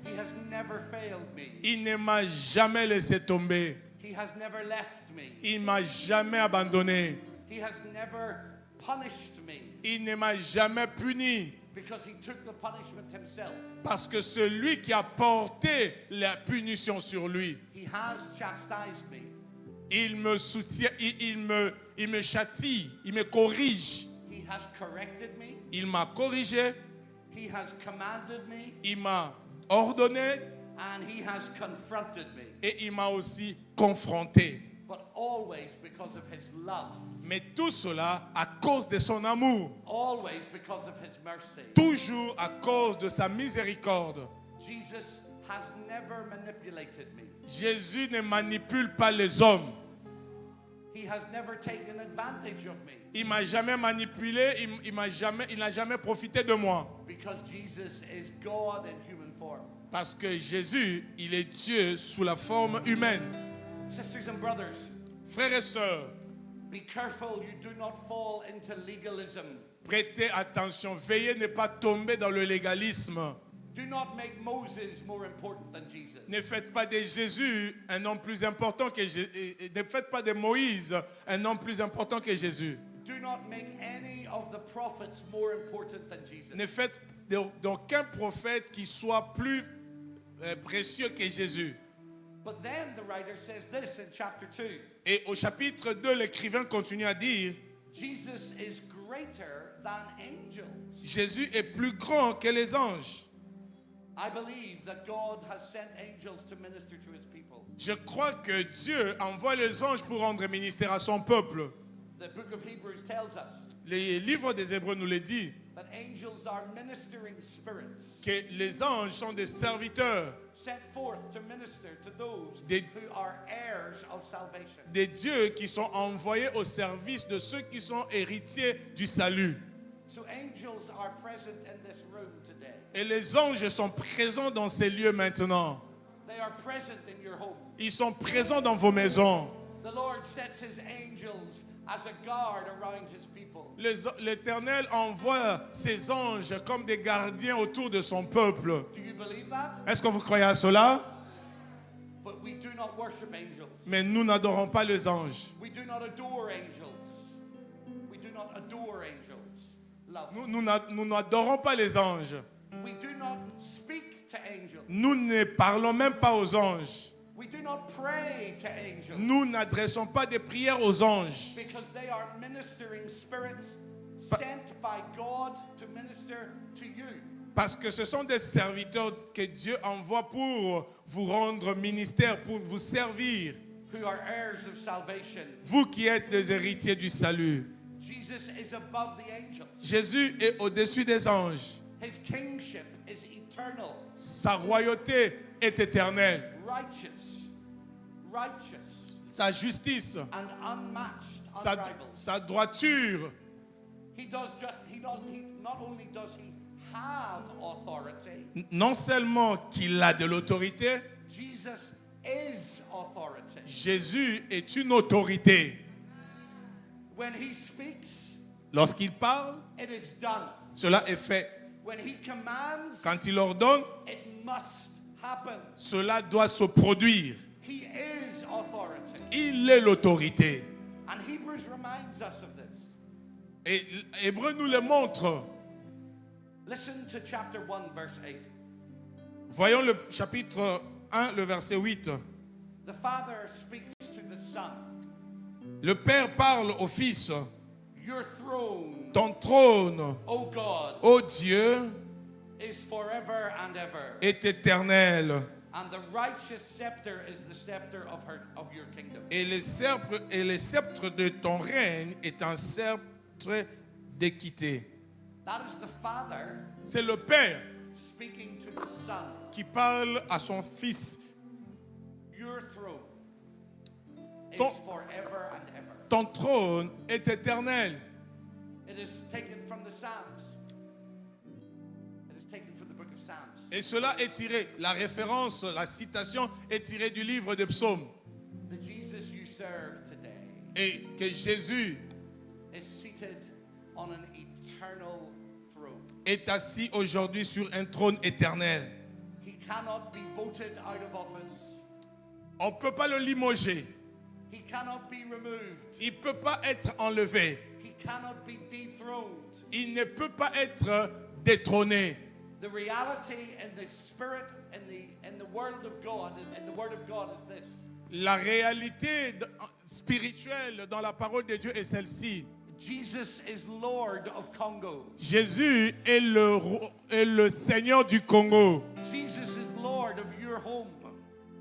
He has never failed me. Il ne m'a jamais laissé tomber. He has never left me. Il m'a jamais abandonné. He has never punished me Il ne m'a jamais puni. because he took the punishment himself. Parce que celui qui a porté la punition sur lui, He has chastised me. il me soutient, il me châtie, il me corrige. He has corrected me. Il m'a corrigé, He has commanded me. il m'a ordonné And he has confronted me. et il m'a aussi confronté. But always because of his love. Mais tout cela à cause de son amour, Always because of his mercy. toujours à cause de sa miséricorde. Jesus has never manipulated me. Jésus ne manipule pas les hommes. He has never taken advantage of me. Il m'a jamais manipulé, il n'a jamais profité de moi. Because Jesus is God in human form. Parce que Jésus, il est Dieu sous la forme humaine. Sisters and brothers, Frères et sœurs, be careful you do not fall into legalism. prêtez attention, veillez ne pas tomber dans le légalisme. Do not make Moses more important than Jesus. Ne faites pas de Jésus un homme plus important que Jésus. Ne faites pas de Moïse un homme plus important que Jésus. Do not make any of the prophets more important than Jesus. Ne faites d'aucun prophète qui soit plus précieux que Jésus. But then the writer says this in chapter 2. Et au chapitre 2, l'écrivain continue à dire, Jesus is greater than angels. Jésus est plus grand que les anges. I believe that God has sent angels to minister to his people. Je crois que Dieu envoie les anges pour rendre ministère à son peuple. The book of Hebrews tells us Les livres des Hébreux nous le dit, that angels are ministering spirits que les anges sont des serviteurs sent forth to minister to those Des- who are heirs of salvation. des dieux qui sont envoyés au service de ceux qui sont héritiers du salut. So angels are present in this room today. Et les anges sont présents dans ces lieux maintenant. They are present in your home. Ils sont présents dans vos maisons. The Lord sets his angels as a guard around his people. L'Éternel envoie ses anges comme des gardiens autour de son peuple. Do you believe that? Est-ce que vous croyez à cela? But we do not worship angels. Mais nous n'adorons pas les anges. We do not adore angels. We do not adore angels. Love. Nous n'adorons pas les anges. We do not speak to angels. Nous ne parlons même pas aux anges. We do not pray to angels. Nous n'adressons pas des prières aux anges. Because they are ministering spirits sent by God to minister to you. Parce que ce sont des serviteurs que Dieu envoie pour vous rendre ministère, pour vous servir. Who are heirs of salvation. Vous qui êtes des héritiers du salut. Jesus is above the angels. Jésus est au-dessus des anges. His kingship is eternal, Sa royauté est éternelle. righteous, Sa justice, and unmatched, sa, unrivaled. sa droiture. He not only does he have authority, Non seulement qu'il a de l'autorité, Jesus is authority. Jésus est une autorité. When he speaks, Lorsqu'il parle, it is done. cela est fait. When he commands, Quand il ordonne, it must happen. cela doit se produire. He is authority. Il est l'autorité. And Hebrews reminds us of this. Et l'Hébreu nous le montre. Listen to chapter 1, verse 8. Voyons le chapitre 1, le verset 8. The Father speaks to the Son. Le Père parle au Fils. Your throne, Ton trône, O God, ô Dieu, is forever and ever. est éternel. And the righteous scepter is the scepter of your kingdom. Et le sceptre de ton règne est un sceptre d'équité. That is the Father C'est le Père speaking to the Son. qui parle à son Fils. Your throne is Ton- forever and ever. Ton trône est éternel. It is taken from the Psalms. It is taken from the book of Psalms. Et cela est tiré, la référence, la citation est tirée du livre des psaumes. The Jesus you serve today Et que Jésus is seated on an eternal throne. est assis aujourd'hui sur un trône éternel. He cannot be voted out of office. On ne peut pas le limoger. He cannot be removed. Il ne peut pas être enlevé. He cannot be dethroned. Il ne peut pas être détrôné. The reality in the spirit in the word of God and the word of God is this. La réalité spirituelle dans la parole de Dieu est celle-ci. Jesus is Lord of Congo. Jésus est le Seigneur du Congo. Jesus is Lord of your home.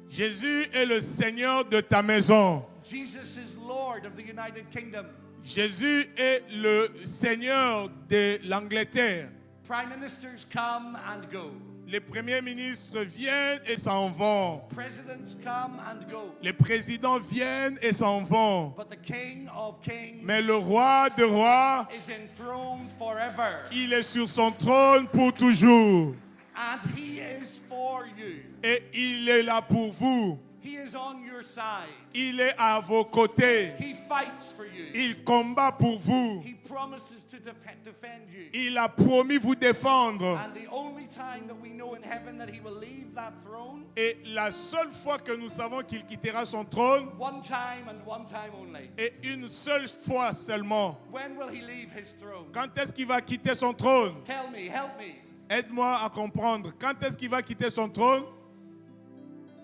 Jésus est le Seigneur de ta maison. Jesus is Lord of the United Kingdom. Jésus est le Seigneur de l'Angleterre. Prime ministers come and go. Les premiers ministres viennent et s'en vont. Presidents come and go. Les présidents viennent et s'en vont. But the King of Kings Mais le roi de rois, is enthroned forever. il est sur son trône pour toujours. And he is for you. Et il est là pour vous. He is on your side. Il est à vos côtés. He fights for you. Il combat pour vous. He promises to defend you. Il a promis vous défendre. And the only time that we know in heaven that he will leave that throne, Et la seule fois que nous savons qu'il quittera son trône, one time and one time only. est une seule fois seulement. When will he leave his throne? Quand est-ce qu'il va quitter son trône? Tell me, help me. Aide-moi à comprendre. Quand est-ce qu'il va quitter son trône?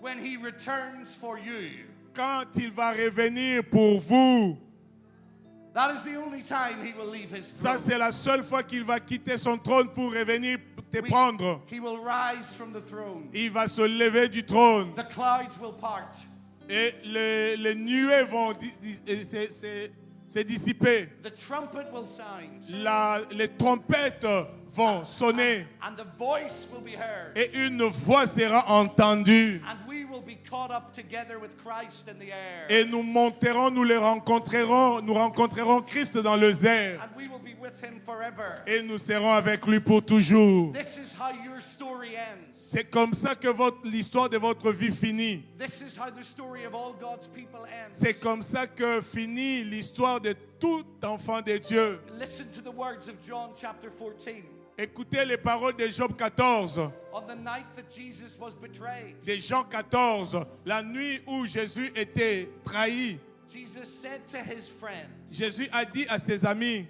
When he returns for you. Quand il va revenir pour vous. That is the only time he will leave his throne. Ça, c'est la seule fois qu'il va quitter son trône pour revenir te prendre. He will rise from the throne. Il va se lever du trône. The clouds will part. Et les nuées vont se dissiper. The trumpet will sound. Les trompettes vont sonner. And the voice will be heard. Et une voix sera entendue. And we will be caught up together with Christ in the air. Et nous monterons, nous rencontrerons Christ dans les airs. And we will be with him forever. Et nous serons avec lui pour toujours. This is how your story ends. C'est comme ça que l'histoire de votre vie finit. This is how the story of all God's people ends. C'est comme ça que finit l'histoire de tout enfant de Dieu. Listen to the words of John chapter 14. Écoutez les paroles de Job 14. On the night that Jesus was betrayed, De Jean 14, la nuit où Jésus était trahi. Jesus said to his friends, Jésus a dit à ses amis,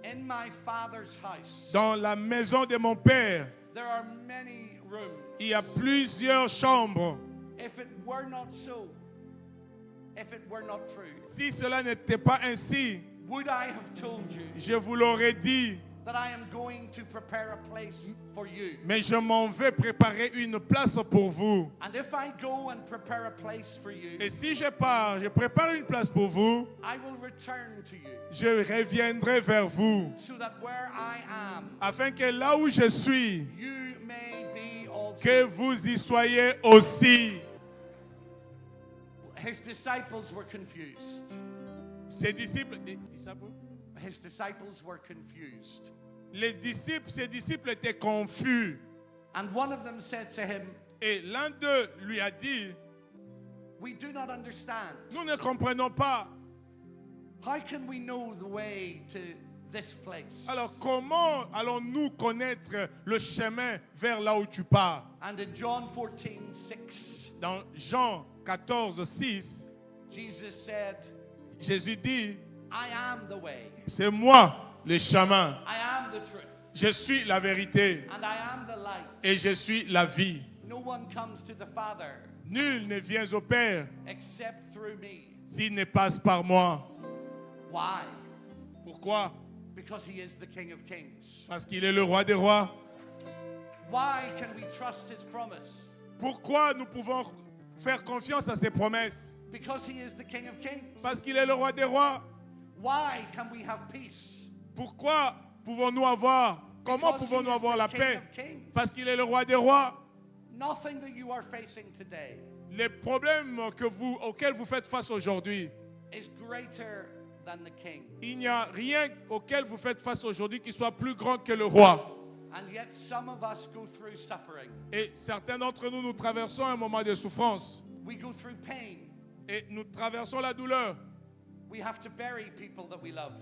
in my Father's house, dans la maison de mon Père, there are many rooms. il y a plusieurs chambres. If it were not so, if it were not true, Si cela n'était pas ainsi, would I have told you je vous l'aurais dit, that I am going to prepare a place for you? mais je m'en vais préparer une place pour vous. And if I go and prepare a place for you, Et si je pars, je prépare une place pour vous, I will return to you, je reviendrai vers vous, so that where I am, afin que là où je suis, you may be also. que vous y soyez aussi. His disciples were confused. Ses disciples Were confused. ses disciples étaient confus. And one of them said to him, Et l'un d'eux lui a dit, we do not understand. nous ne comprenons pas. How can we know the way to this place? Alors comment allons-nous connaître le chemin vers là où tu pars? And in John 14:6, Dans Jean 14, 6, Jesus said, Jésus dit, I am the way, c'est moi le chemin. I am the truth, Je suis la vérité and I am the light. et je suis la vie. No one comes to the Father Nul ne vient au Père except through me. s'il ne passe par moi. Why? Pourquoi? Because he is the King of Kings. Parce qu'il est le roi des rois. Why can we trust his promise? Pourquoi nous pouvons faire confiance à ses promesses? Because he is the King of Kings. Parce qu'il est le roi des rois. Why can we have peace? Pourquoi comment Because pouvons-nous he is avoir the la King paix? of Kings. Parce qu'il est le roi des rois. Nothing that you are facing today Les problèmes auxquels vous faites face aujourd'hui, is greater than the King. il n'y a rien auquel vous faites face aujourd'hui qui soit plus grand que le roi. And yet some of us go through suffering. Et certains d'entre nous, nous traversons un moment de souffrance. We go through pain. Et nous traversons la douleur. We have to bury people that we love.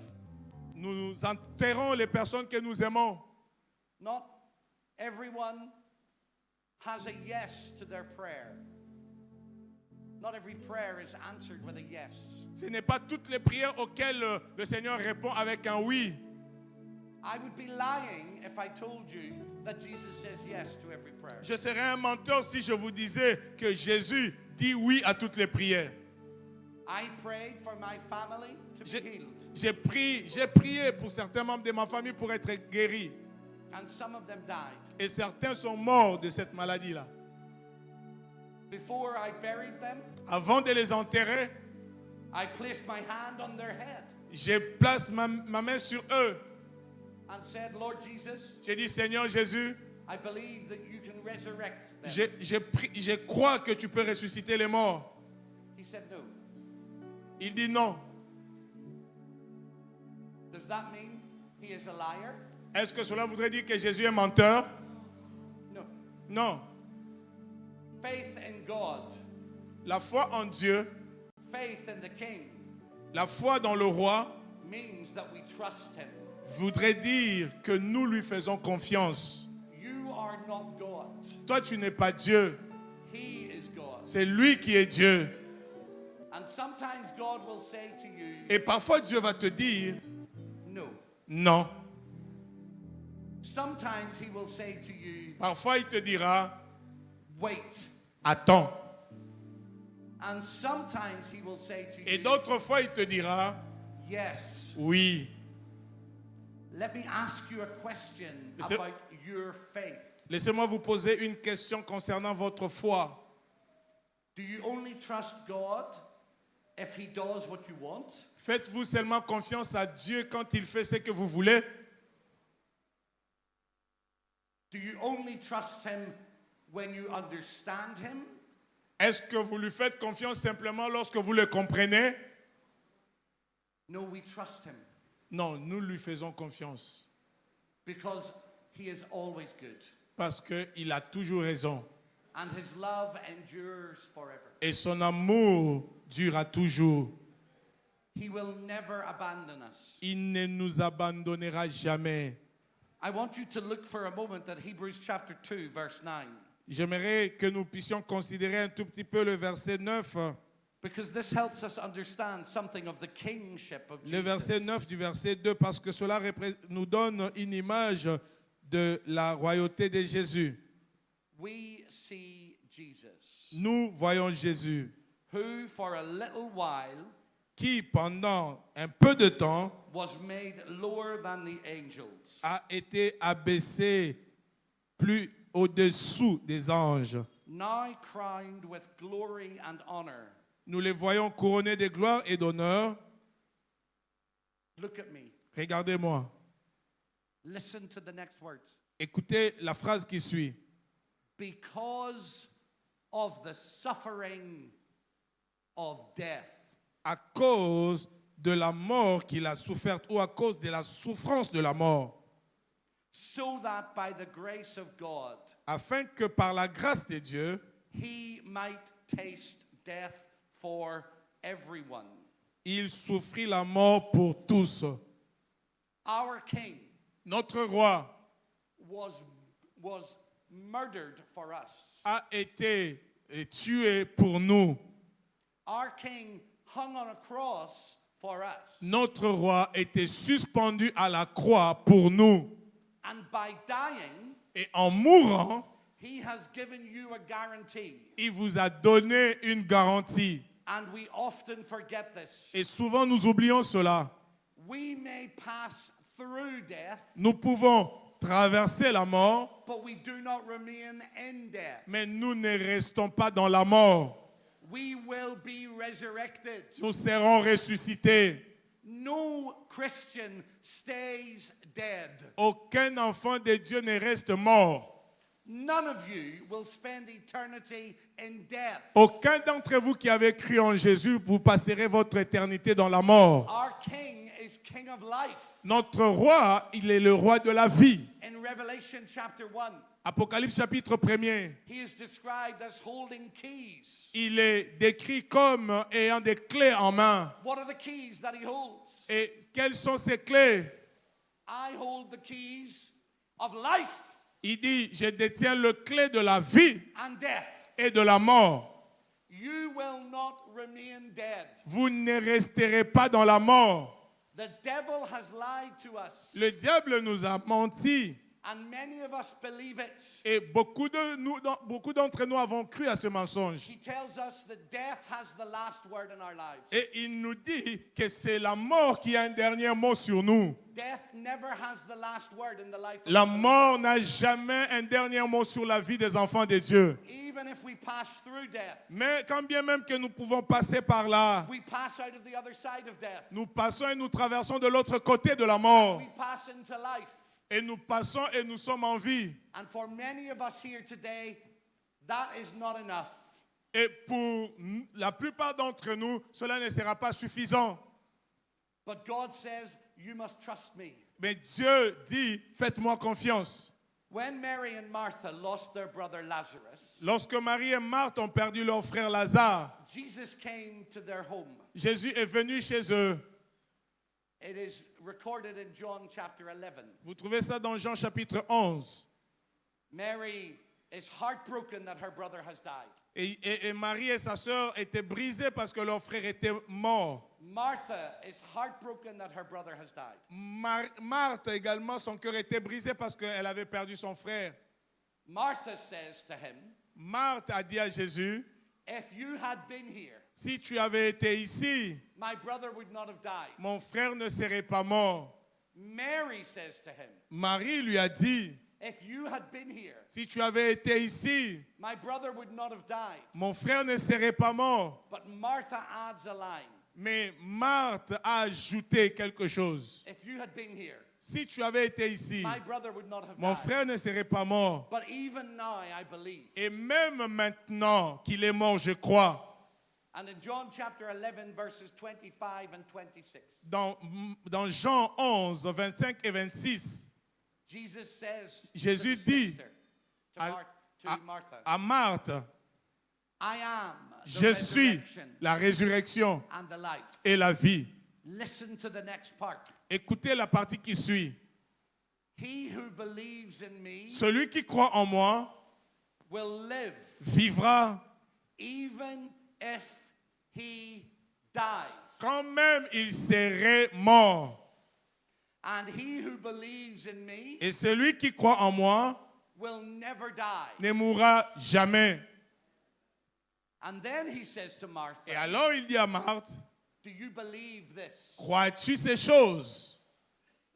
Nous enterrons les personnes que nous aimons. Not everyone has a yes to their prayer. Not every prayer is answered with a yes. Ce n'est pas toutes les prières auxquelles le Seigneur répond avec un oui. I would be lying if I told you that Jesus says yes to every prayer. Je serais un menteur si je vous disais que Jésus dit oui à toutes les prières. I prayed for my family to be healed, J'ai prié pour certains membres de ma famille pour être guéris. and some of them died. Et certains sont morts de cette maladie-là. Before I buried them, Avant de les enterrer, I placed my hand on their head j'ai placé ma main sur eux. and said, Lord Jesus, J'ai dit, Seigneur Jésus, I believe that you can resurrect them. je crois que tu peux ressusciter les morts. He said, no. Il dit non. Does that mean he is a liar? Est-ce que cela voudrait dire que Jésus est menteur? No. Non. Faith in God, La foi en Dieu, faith in the King, la foi dans le roi, means that we trust him. voudrait dire que nous lui faisons confiance. You are not God. Toi, tu n'es pas Dieu. He is God. C'est lui qui est Dieu. And sometimes God will say to you, Et parfois, Dieu va te dire no. non. Sometimes he will say to you, Parfois, il te dira wait. attends. And sometimes he will say to Et you, d'autres fois, il te dira yes. oui. Let me ask you a question C'est- about your faith. Laissez-moi vous poser une question concernant votre foi. Do you only trust God if he does what you want? Faites-vous seulement confiance à Dieu quand il fait ce que vous voulez? Do you only trust him when you understand him? Est-ce que vous lui faites confiance simplement lorsque vous le comprenez? No, we trust him Non, nous lui faisons confiance because he is always good parce qu'il a toujours raison and his love endures forever. et son amour durera toujours. He will never abandon us. Il ne nous abandonnera jamais. I want you to look for a moment at Hebrews chapter 2 verse 9 J'aimerais que nous puissions considérer un tout petit peu le verset 9. because this helps us understand something of the kingship of Le verset Jesus. 9 du verset 2 parce que cela nous donne une image de la royauté de Jésus. We see Jesus Nous voyons Jésus who for a little while qui pendant un peu de temps was made lower than the angels. a été abaissé plus au-dessous des anges. Now crowned with glory and honor. Nous les voyons couronnés de gloire et d'honneur. Look at me. Regardez-moi. Listen to the next words. Écoutez la phrase qui suit. Because of the suffering of death. À cause de la mort qu'il a soufferte ou à cause de la souffrance de la mort, So that by the grace of God, afin que par la grâce de Dieu, he might taste death for everyone. il souffrit la mort pour tous. Our King Notre roi was murdered for us. a été tué pour nous. Our King hung on a cross for us. Notre roi était suspendu à la croix pour nous. And by dying, Et en mourant, he has given you a guarantee. il vous a donné une garantie. And we often forget this. Et souvent nous oublions cela. We may pass through death, Nous pouvons traverser la mort, but we do not remain in death. mais nous ne restons pas dans la mort. We will be resurrected. Nous serons ressuscités. No Christian stays dead. Aucun enfant de Dieu ne reste mort. None of you will spend eternity in death. Aucun d'entre vous qui avez cru en Jésus, vous passerez votre éternité dans la mort. Our King is King of life. Notre roi, il est le roi de la vie. In Revelation chapter 1, Apocalypse chapitre 1er. he is described as holding keys. Il est décrit comme ayant des clés en main. What are the keys that he holds? Et quelles sont ces clés? I hold the keys of life. Il dit, je détiens le clé de la vie and death. et de la mort. You will not remain dead. Vous ne resterez pas dans la mort. The devil has lied to us, Le diable nous a menti. and many of us believe it. Et beaucoup d'entre nous avons cru à ce mensonge. He tells us that death has the last word in our lives. Et il nous dit que c'est la mort qui a un dernier mot sur nous. Death never has the last word in the life of La the believer. mort n'a jamais un dernier mot sur la vie des enfants de Dieu. Even if we pass through death, Mais quand bien même que nous pouvons passer par là, we pass out of the other side of death. nous passons et nous traversons de l'autre côté de la mort. We pass into life. Et nous passons et nous sommes en vie. And for many of us here today, that is not enough. Et pour la plupart d'entre nous, cela ne sera pas suffisant. But God says, you must trust me. Mais Dieu dit, faites-moi confiance. When Mary and Martha lost their brother Lazarus, Lorsque Marie et Marthe ont perdu leur frère Lazare, Jesus came to their home. Jésus est venu chez eux. It is recorded in John chapter 11. Vous trouvez ça dans Jean chapitre 11. Mary is heartbroken that her brother has died. Et Marie et sa sœur étaient brisées parce que leur frère était mort. Martha is heartbroken that her brother has died. Marthe également, son cœur était brisé parce qu'elle avait perdu son frère. Martha says to him, Marthe a dit à Jésus, if you had been here, si tu avais été ici, my brother would not have died. mon frère ne serait pas mort. Mary says to him, Marie lui a dit, if you had been here, si tu avais été ici, my brother would not have died. mon frère ne serait pas mort. But Martha adds a line. Mais Marthe a ajouté quelque chose. If you had been here, Si tu avais été ici, my brother would not have mon died. frère ne serait pas mort. But even now, I believe. Et même maintenant qu'il est mort, je crois. And in John chapter 11, verses 25 and 26, Dans Jean 11, 25 et 26, Jesus says Jésus to the dit sister, to, à, Martha, à Marthe, I am the je suis resurrection la résurrection and the life. et la vie. Listen to the next part. Écoutez la partie qui suit. He who believes in me Celui qui croit en moi will live vivra even if he dies. quand même il serait mort. And he who believes in me Et celui qui croit en moi will never die. ne mourra jamais. And then he says to Martha, Et alors il dit à Marthe, do you believe this? crois-tu ces choses?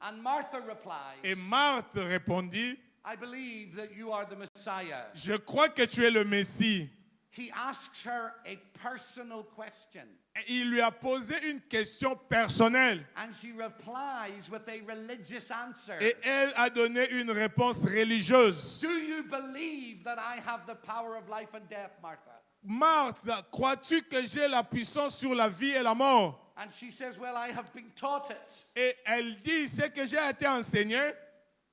And Martha replies, Et Marthe répondit, I believe that you are the Messiah. je crois que tu es le Messie. He asks her a personal question. Et il lui a posé une question personnelle. And she replies with a religious answer. Et elle a donné une réponse religieuse. Do you believe that I have the power of life and death, Martha? Marthe, crois-tu que j'ai la puissance sur la vie et la mort? And she says, well, I have been taught it. Et elle dit, c'est que j'ai été enseignée.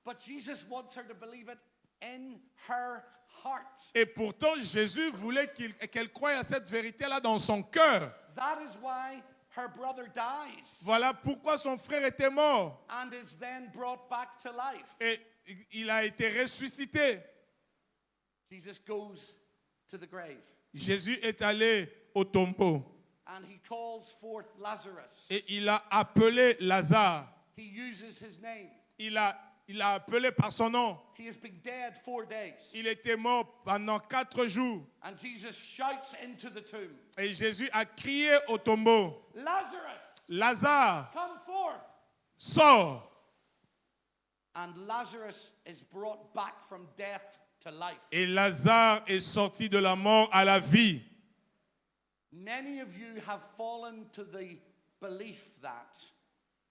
But Jesus wants her to believe it in her heart. Et pourtant, Jésus voulait qu'elle croie à cette vérité-là dans son cœur. That is why her brother dies Voilà pourquoi son frère était mort. and is then brought back to life. Et il a été ressuscité. Jesus goes to the grave Jésus est allé au tombeau. and he calls forth Lazarus. Et il a appelé Lazare. He uses his name. Il a appelé par son nom. He has been dead 4 days. Il était mort pendant 4 jours. And Jesus shouts into the tomb, Et Jésus a crié au tombeau, Lazarus, Lazare, come forth. sors. And Lazarus is brought back from death to life. Et Lazare est sorti de la mort à la vie. Many of you have fallen to the belief that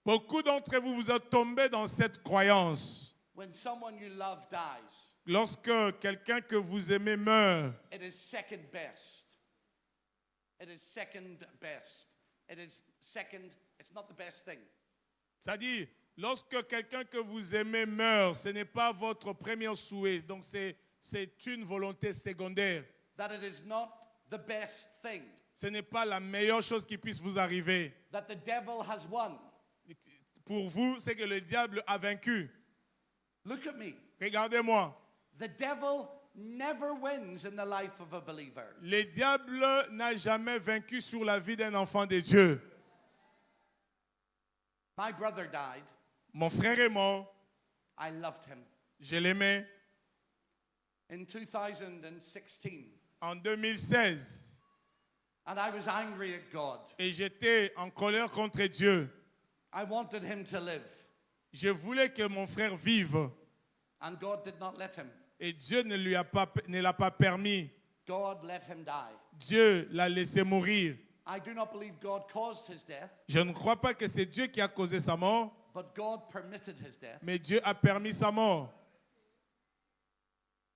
Beaucoup d'entre vous, vous êtes tombés dans cette croyance. when someone you love dies, Lorsque quelqu'un que vous aimez meurt, it is second best. It is second best. It is second, it's not the best thing. c'est-à-dire, lorsque quelqu'un que vous aimez meurt, ce n'est pas votre premier souhait. Donc c'est une volonté secondaire. That it is not the best thing. Ce n'est pas la meilleure chose qui puisse vous arriver. That the devil has won. Pour vous, c'est que le diable a vaincu. Look at me. Regardez-moi. The devil never wins in the life of a believer. Le diable n'a jamais vaincu sur la vie d'un enfant de Dieu. My brother died. Mon frère est mort. I loved him. Je l'aimais. In 2016, En 2016. and I was angry at God. Et j'étais en colère contre Dieu. I wanted him to live, Je voulais que mon frère vive. and God did not let him. Et Dieu ne l'a pas permis. God let him die. Dieu l'a laissé mourir. I do not believe God caused his death, Je ne crois pas que c'est Dieu qui a causé sa mort, but God permitted his death. mais Dieu a permis sa mort.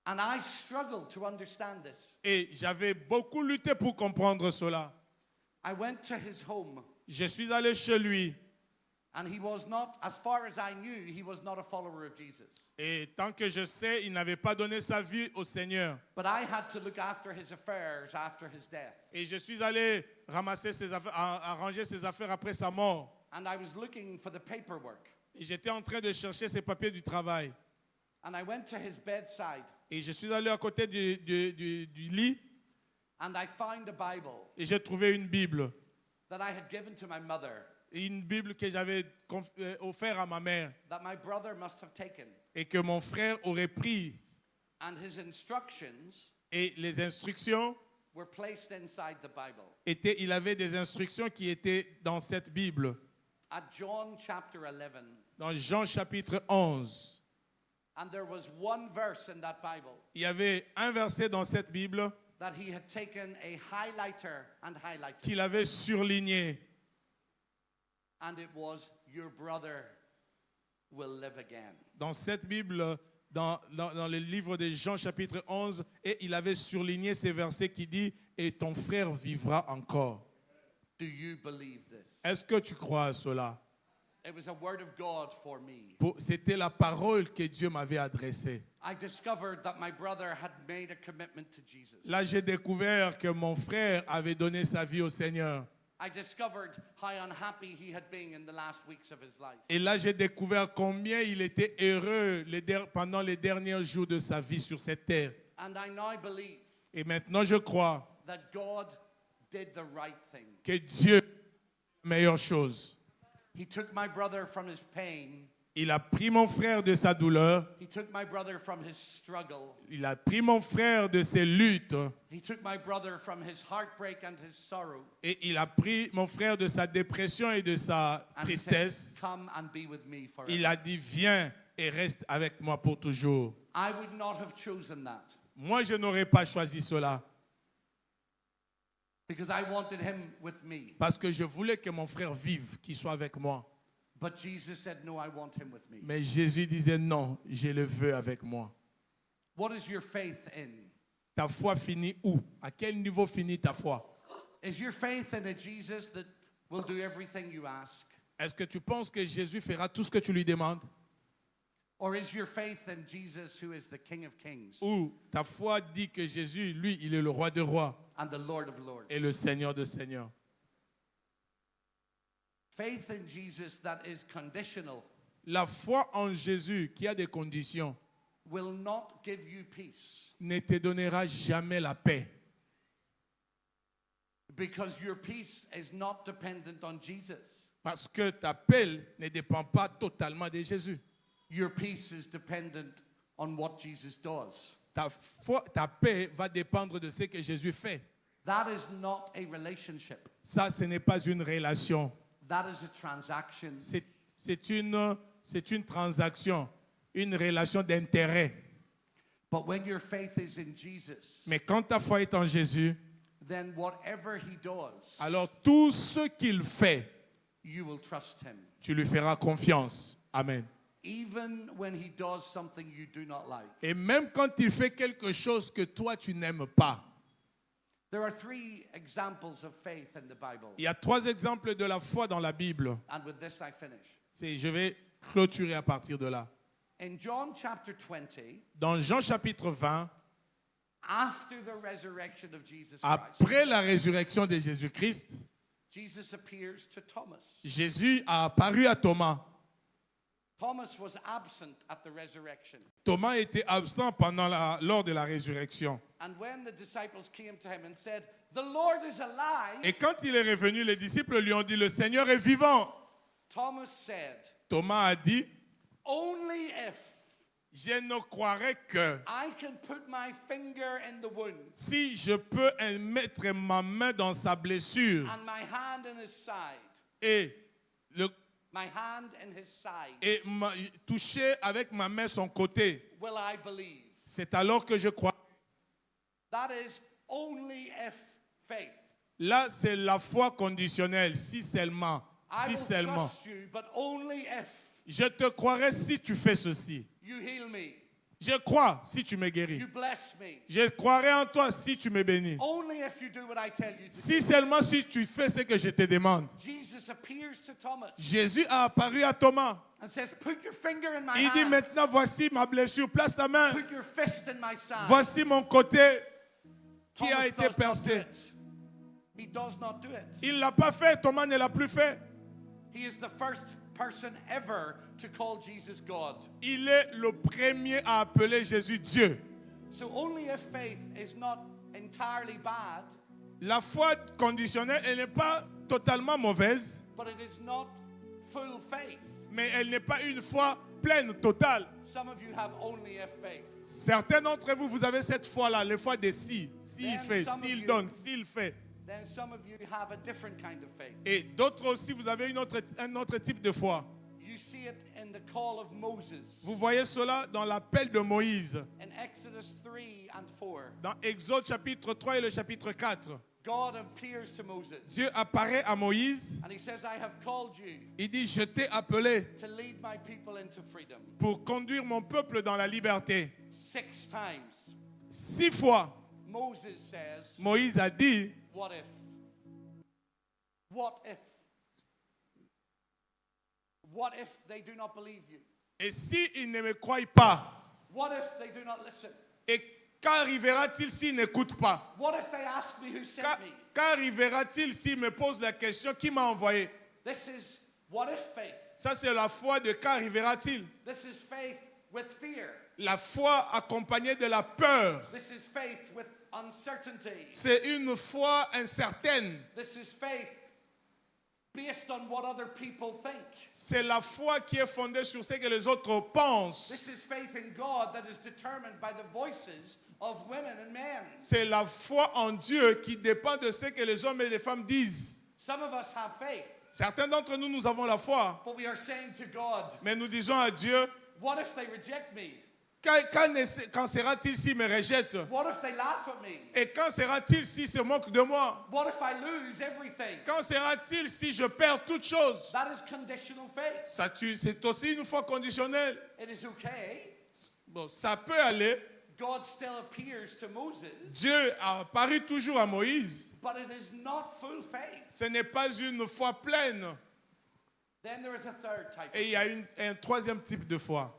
And I struggled to understand this. Et j'avais beaucoup lutté pour comprendre cela. I went to his home, Je suis allé chez lui. and he was not, as far as I knew, he was not a follower of Jesus. Et tant que je sais, il n'avait pas donné sa vie au Seigneur. But I had to look after his affairs after his death. Et je suis allé ramasser ses affaires, arranger ses affaires après sa mort. And I was looking for the paperwork. Et j'étais en train de chercher ses papiers du travail. And I went to his bedside, Et je suis allé à côté du lit and I found a Bible et j'ai trouvé une Bible. that I had given to my mother Une Bible que j'avais offerte à ma mère that my brother must have taken. et que mon frère aurait prise. And his instructions Et les instructions were placed inside the Bible. il avait des instructions qui étaient dans cette Bible. At John chapter 11, Dans Jean chapitre 11, and there was one verse in that Bible il y avait un verset dans cette Bible that he had taken a highlighter and highlighted. qu'il avait surligné. And it was, your brother will live again. Dans cette Bible, dans le livre de Jean chapitre 11, et il avait surligné ces versets qui dit « Et ton frère vivra encore Do you believe this? ». Est-ce que tu crois à cela? It was a word of God for me. C'était la parole que Dieu m'avait adressée. I discovered that my brother had made a commitment to Jesus. Là, j'ai découvert que mon frère avait donné sa vie au Seigneur. I discovered how unhappy he had been in the last weeks of his life. Et là, j'ai découvert combien il était heureux pendant les derniers jours de sa vie sur cette terre. And I now believe Et maintenant, je crois that God did the right thing. que Dieu est la meilleure chose. He took my brother from his pain. Il a pris mon frère de sa douleur. He took my brother from his struggle. Il a pris mon frère de ses luttes. He took my brother from his heartbreak and his sorrow. Et il a pris mon frère de sa dépression et de sa And he said, tristesse. come and be with me forever. Il a dit, viens et reste avec moi pour toujours. I would not have chosen that Moi, je n'aurais pas choisi cela. because I wanted him with me. Parce que je voulais que mon frère vive, qu'il soit avec moi. But Jesus said, no, I want him with me. Mais Jésus disait, non, je le veux avec moi. What is your faith in? Ta foi finit où? À quel niveau finit ta foi? Is your faith in a Jesus that will do everything you ask? Est-ce que tu penses que Jésus fera tout ce que tu lui demandes? Or is your faith in Jesus, who is the King of Kings Ou ta foi dit que Jésus, lui, il est le roi des rois and the Lord of Lords? et le Seigneur des seigneurs? Faith in Jesus that is conditional La foi en Jésus qui a des conditions will not give you peace ne te donnera jamais la paix. because your peace is not dependent on Jesus. Parce que ta paix ne dépend pas totalement de Jésus. Your peace is dependent on what Jesus does. Ta paix va dépendre de ce que Jésus fait. That is not a relationship. Ça, ce n'est pas une relation. That is a transaction. C'est une transaction, une relation d'intérêt. But when your faith is in Jesus, Mais quand ta foi est en Jésus, then whatever he does, alors tout ce qu'il fait, you will trust him. tu lui feras confiance. Amen. Even when he does something you do not like. Et même quand il fait quelque chose que toi tu n'aimes pas. There are 3 examples of faith in the Bible. Il y a 3 exemples de la foi dans la Bible. And with this I finish. Je vais clôturer à partir de là. In John chapter 20, Dans Jean chapitre 20, after the resurrection of Jesus Christ, après la résurrection de Jésus-Christ, Jesus appears to Thomas. Jésus a apparu à Thomas. Thomas was absent at the resurrection. Thomas était absent lors de la résurrection. And when the disciples came to him and said, "The Lord is alive," Et quand il est revenu, les disciples lui ont dit, le Seigneur est vivant. Thomas said, Thomas a dit, "Only if je ne croirais que I can put my finger in the wound si je peux mettre ma main dans sa blessure and my hand in his side, et, my hand in his side, toucher avec ma main son côté, will I believe." c'est alors que je crois. That is only if faith. Là, c'est la foi conditionnelle, si seulement, I si will seulement. trust you, but only if Je te croirai si tu fais ceci. you heal me, Je crois si tu me guéris. you bless me. Je croirai en toi si tu me bénis. Only if you do what I tell you to Si seulement si tu fais ce que je te demande. do. Jesus appears to Thomas Jésus a apparu à Thomas. and says, "Put your finger in my Il dit hand. maintenant, voici ma blessure, place ta main. Put your fist in my side." Voici mon côté qui Thomas a été does not do percé. it. He does not do it. Il ne l'a pas fait, Thomas ne l'a plus fait. He is the first person ever to call Jesus God. Il est le premier à appeler Jésus Dieu. So only if faith is not entirely bad, La foi conditionnelle, elle n'est pas totalement mauvaise, but it is not full faith. mais elle n'est pas une foi pleine, totale. Some of you have only if faith. Certains d'entre vous, vous avez cette foi-là, la foi de si. S'il Then fait, some of s'il you- donne, s'il fait. Then some of you have a different kind of faith. Et d'autres aussi, vous avez un autre type de foi. You see it in the call of Moses Vous voyez cela dans l'appel de Moïse, in Exodus 3 and 4. dans Exode chapitre 3 et le chapitre 4. God appears to Moses Dieu apparaît à Moïse, and he says, "I have called you il dit, je t'ai appelé to lead my people into freedom." pour conduire mon peuple dans la liberté. 6 times 6 fois, Moses says, Moïse a dit, "What if? What if? What if they do not believe you? et s'ils ne me croient pas, What if they do not listen? et qu'arrivera-t-il s'ils n'écoutent pas? What if they ask me who sent me?" Qu'arrivera-t-il s'ils me posent la question, qui m'a envoyé? This is what if faith. Ça, c'est la foi de qu'arrivera-t-il? This is faith with fear. La foi accompagnée de la peur. This is faith with uncertainty. C'est une foi incertaine. This is faith based on what other people think. C'est la foi qui est fondée sur ce que les autres pensent. This is faith in God that is determined by the voices of women and men. C'est la foi en Dieu qui dépend de ce que les hommes et les femmes disent. Some of us have faith, Certains d'entre nous, nous avons la foi, but we are saying to God, mais nous disons à Dieu, "What if they reject me? quand sera-t-il s'il me rejette? What if they laugh at me? Et quand sera-t-il s'il se moque de moi? What if I lose everything?" Quand sera-t-il si je perds toute chose? That is conditional faith. C'est aussi une foi conditionnelle. It is okay. Bon, ça peut aller. God still appears to Moses, Dieu a apparu toujours à Moïse. but it is not full faith. Ce n'est pas une foi pleine. Then there is a third type. Et il y a un troisième type de foi.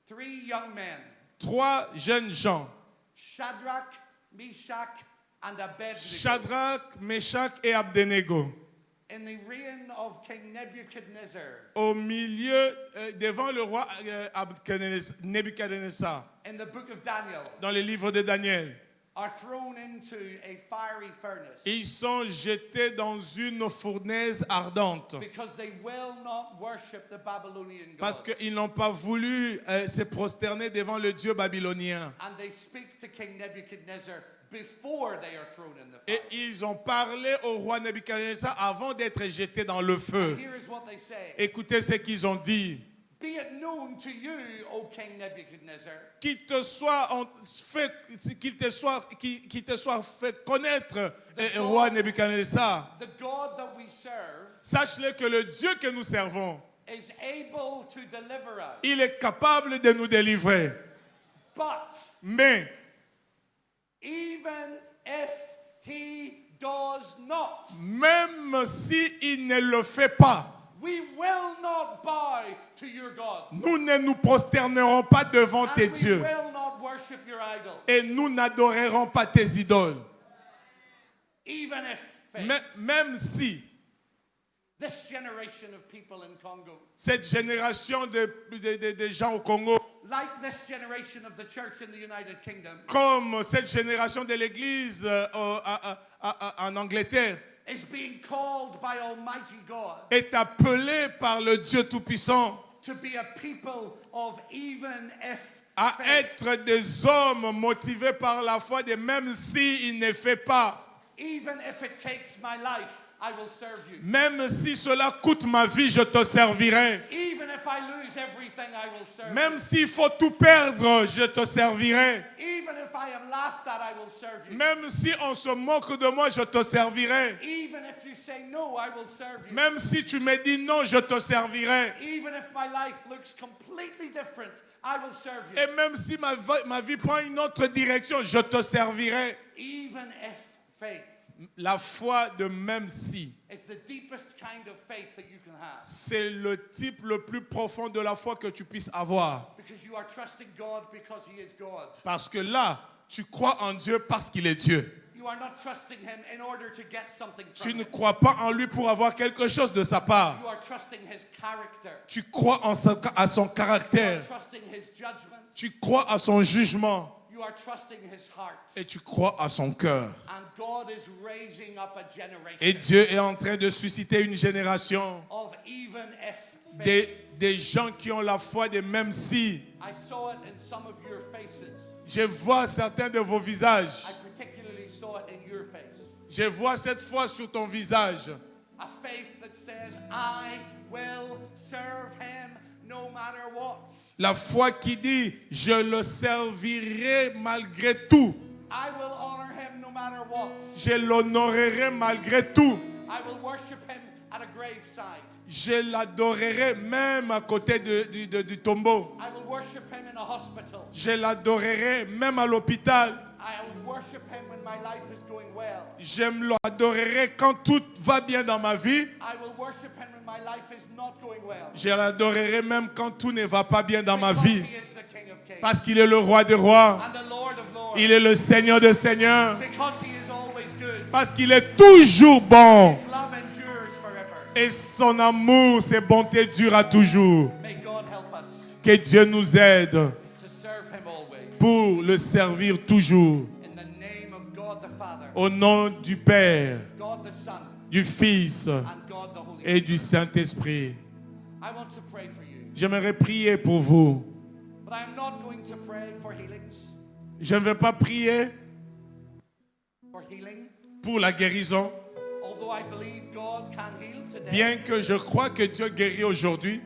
3 young men, 3 jeunes gens, Shadrach, Meshach, and Abednego, Shadrach, Meshach et Abdenego, in the reign of King Nebuchadnezzar, au milieu, devant le roi Nebuchadnezzar, in the book of Daniel, dans le livre de Daniel. are thrown into a fiery furnace Ils sont jetés dans une fournaise ardente because they will not worship the Babylonian parce gods. qu'ils n'ont pas voulu se prosterner devant le Dieu babylonien. And they speak to King Nebuchadnezzar before they are thrown in the Et fire. ils ont parlé au roi Nebuchadnezzar avant d'être jetés dans le feu. Here is what they say. Écoutez ce qu'ils ont dit. Be it known to you, O King Nebuchadnezzar, Qu'il te soit fait connaître, roi Nebuchadnezzar. the God that we serve Sache-le que le Dieu que nous servons, is able to deliver us. il est capable de nous délivrer. But Mais even if he does not, même s'il ne le fait pas, we will not bow to your gods. nous ne nous prosternerons pas devant And tes we dieux. will not worship your idols. Et nous n'adorerons pas tes idoles. Even if faith. Même si This generation of people in Congo, Cette génération de gens au Congo, like this generation of the church in the United Kingdom, comme cette génération de l'Église en Angleterre, is being called by Almighty God est appelée par le Dieu Tout-Puissant to be a people of even if à faith. être des hommes motivés par la foi, de même s'il ne fait pas. Even if it takes my life, I will serve you. Même si cela coûte ma vie, je te servirai. Even if I lose everything, I will serve Même s'il faut tout perdre, je te servirai. you. Even if I am laughed at, I will serve you. Même si on se moque de moi, je te servirai. Even if you say no, I will serve you. Même si tu me dis non, je te servirai. Even if my life looks completely different, I will serve you. Et même si ma vie prend une autre direction, je te servirai. Even if faith La foi de même si, is the deepest kind of faith that you can have. c'est le type le plus profond de la foi que tu puisses avoir. Because you are trusting God because He is God. Parce que là, tu crois en Dieu parce qu'il est Dieu. You are not trusting Him in order to get something Tu from ne Him. crois pas en lui pour avoir quelque chose de sa part. You are trusting His character. Tu crois à son You are caractère. trusting His judgment. Tu crois à son jugement. You are trusting His heart. Et tu crois à son cœur. And God is raising up a generation Et Dieu est en train de susciter une génération of even if faith. des gens qui ont la foi des mêmes si. I saw it in some of your faces. Je vois certains de vos visages. I particularly saw it in your face. Je vois cette foi sur ton visage. A faith that says, I will serve Him no matter what. La foi qui dit, je le servirai malgré tout. I will honor Him no matter what. Je l'honorerai malgré tout. I will worship Him at a graveside. Je l'adorerai même à côté du tombeau. I will worship Him in a hospital. Je l'adorerai même à l'hôpital. I will worship Him when my life is going well. Je l'adorerai quand tout va bien dans ma vie. I will worship Him when my life is not going well. Je l'adorerai même quand tout ne va pas bien dans ma Because vie. He is the King of Kings Parce qu'il est le roi des rois. and the Lord of Lords. Il est le Seigneur des seigneurs. Because He is always good. Parce qu'il est toujours bon. His love endures forever. Et son amour, ses bontés durent toujours. May God help us Que Dieu nous aide to serve Him always. pour le servir toujours. In the name of God the Father, Au nom du Père, God the Son, du Fils and God the Holy et Spirit. du Saint-Esprit. I want to pray for you. J'aimerais prier pour vous. But I am not going to pray for healings. Je ne vais pas prier For healing. pour la guérison, Although I believe God can heal today. bien que je crois que Dieu guérit aujourd'hui.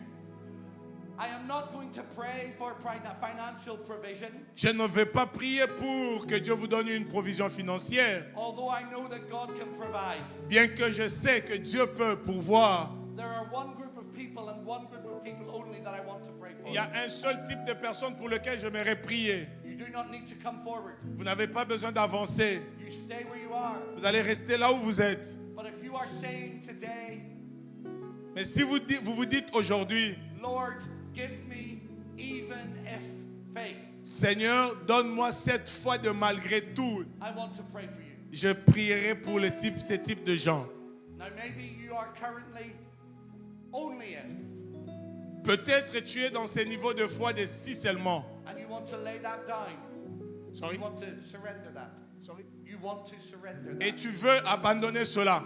I am not going to pray for financial provision. Je ne vais pas prier pour que Dieu vous donne une provision financière, Although I know that God can provide. bien que je sais que Dieu peut pourvoir. There are one group of people and one group of people only that I want to pray for. Il y a un seul type de personne pour lequel j'aimerais prier. You do not need to come forward. Vous n'avez pas besoin d'avancer. You stay where you are. Vous allez rester là où vous êtes. But if you are saying today, Mais si vous vous dites aujourd'hui, Lord, give me even if faith, Seigneur, donne-moi cette foi de malgré tout, I want to pray for you. je prierai pour ces types de gens. Now maybe you are currently only if, Peut-être tu es dans ces niveaux de foi de si seulement. and you want to lay that down. Sorry? You want to surrender that. Sorry? You want to surrender Et that. tu veux abandonner cela.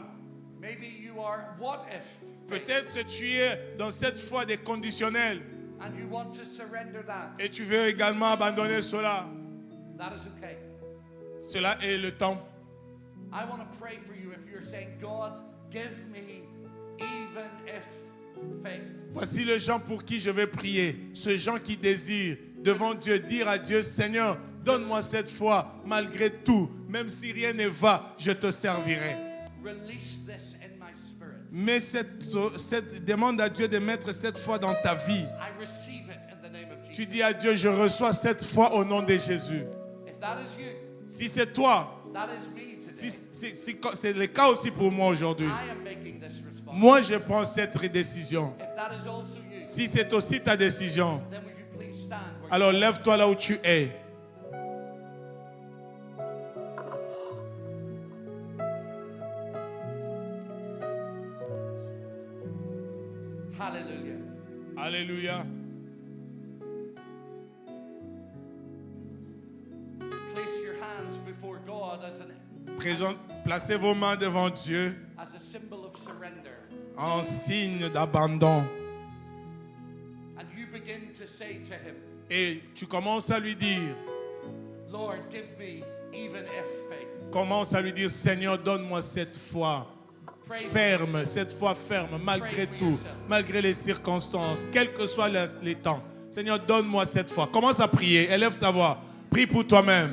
Maybe you are what if faith, Peut-être tu es dans cette foi des conditionnels. and you want to surrender that. Et tu veux également abandonner cela. That is okay. Cela est le temps. I want to pray for you if you're saying, God, give me even if faith. Voici les gens pour qui je vais prier. Ces gens qui désirent devant Dieu dire à Dieu, Seigneur, donne-moi cette foi malgré tout. Même si rien ne va, je te servirai. Release this in my spirit. Mais demande à Dieu de mettre cette foi dans ta vie. I receive it in the name of Tu Jesus. dis à Dieu, je reçois cette foi au nom de Jésus. If that is you, Si c'est toi, that is me today. c'est le cas aussi pour moi aujourd'hui. I am making this response. Moi, je prends cette décision. If that is also you, Si c'est aussi ta décision, then would you please stand where alors lève-toi là où tu es. Hallelujah. Alléluia. Place your hands before God Placez vos mains devant Dieu as a symbol of surrender. en signe d'abandon. And you begin to say to him, Et tu commences à lui dire, Lord, give me even if faith. commence à lui dire, Seigneur, donne-moi cette foi ferme, cette foi ferme, malgré tout, malgré les circonstances, quels que soient les temps. Seigneur, donne-moi cette foi. Commence à prier, élève ta voix, prie pour toi-même.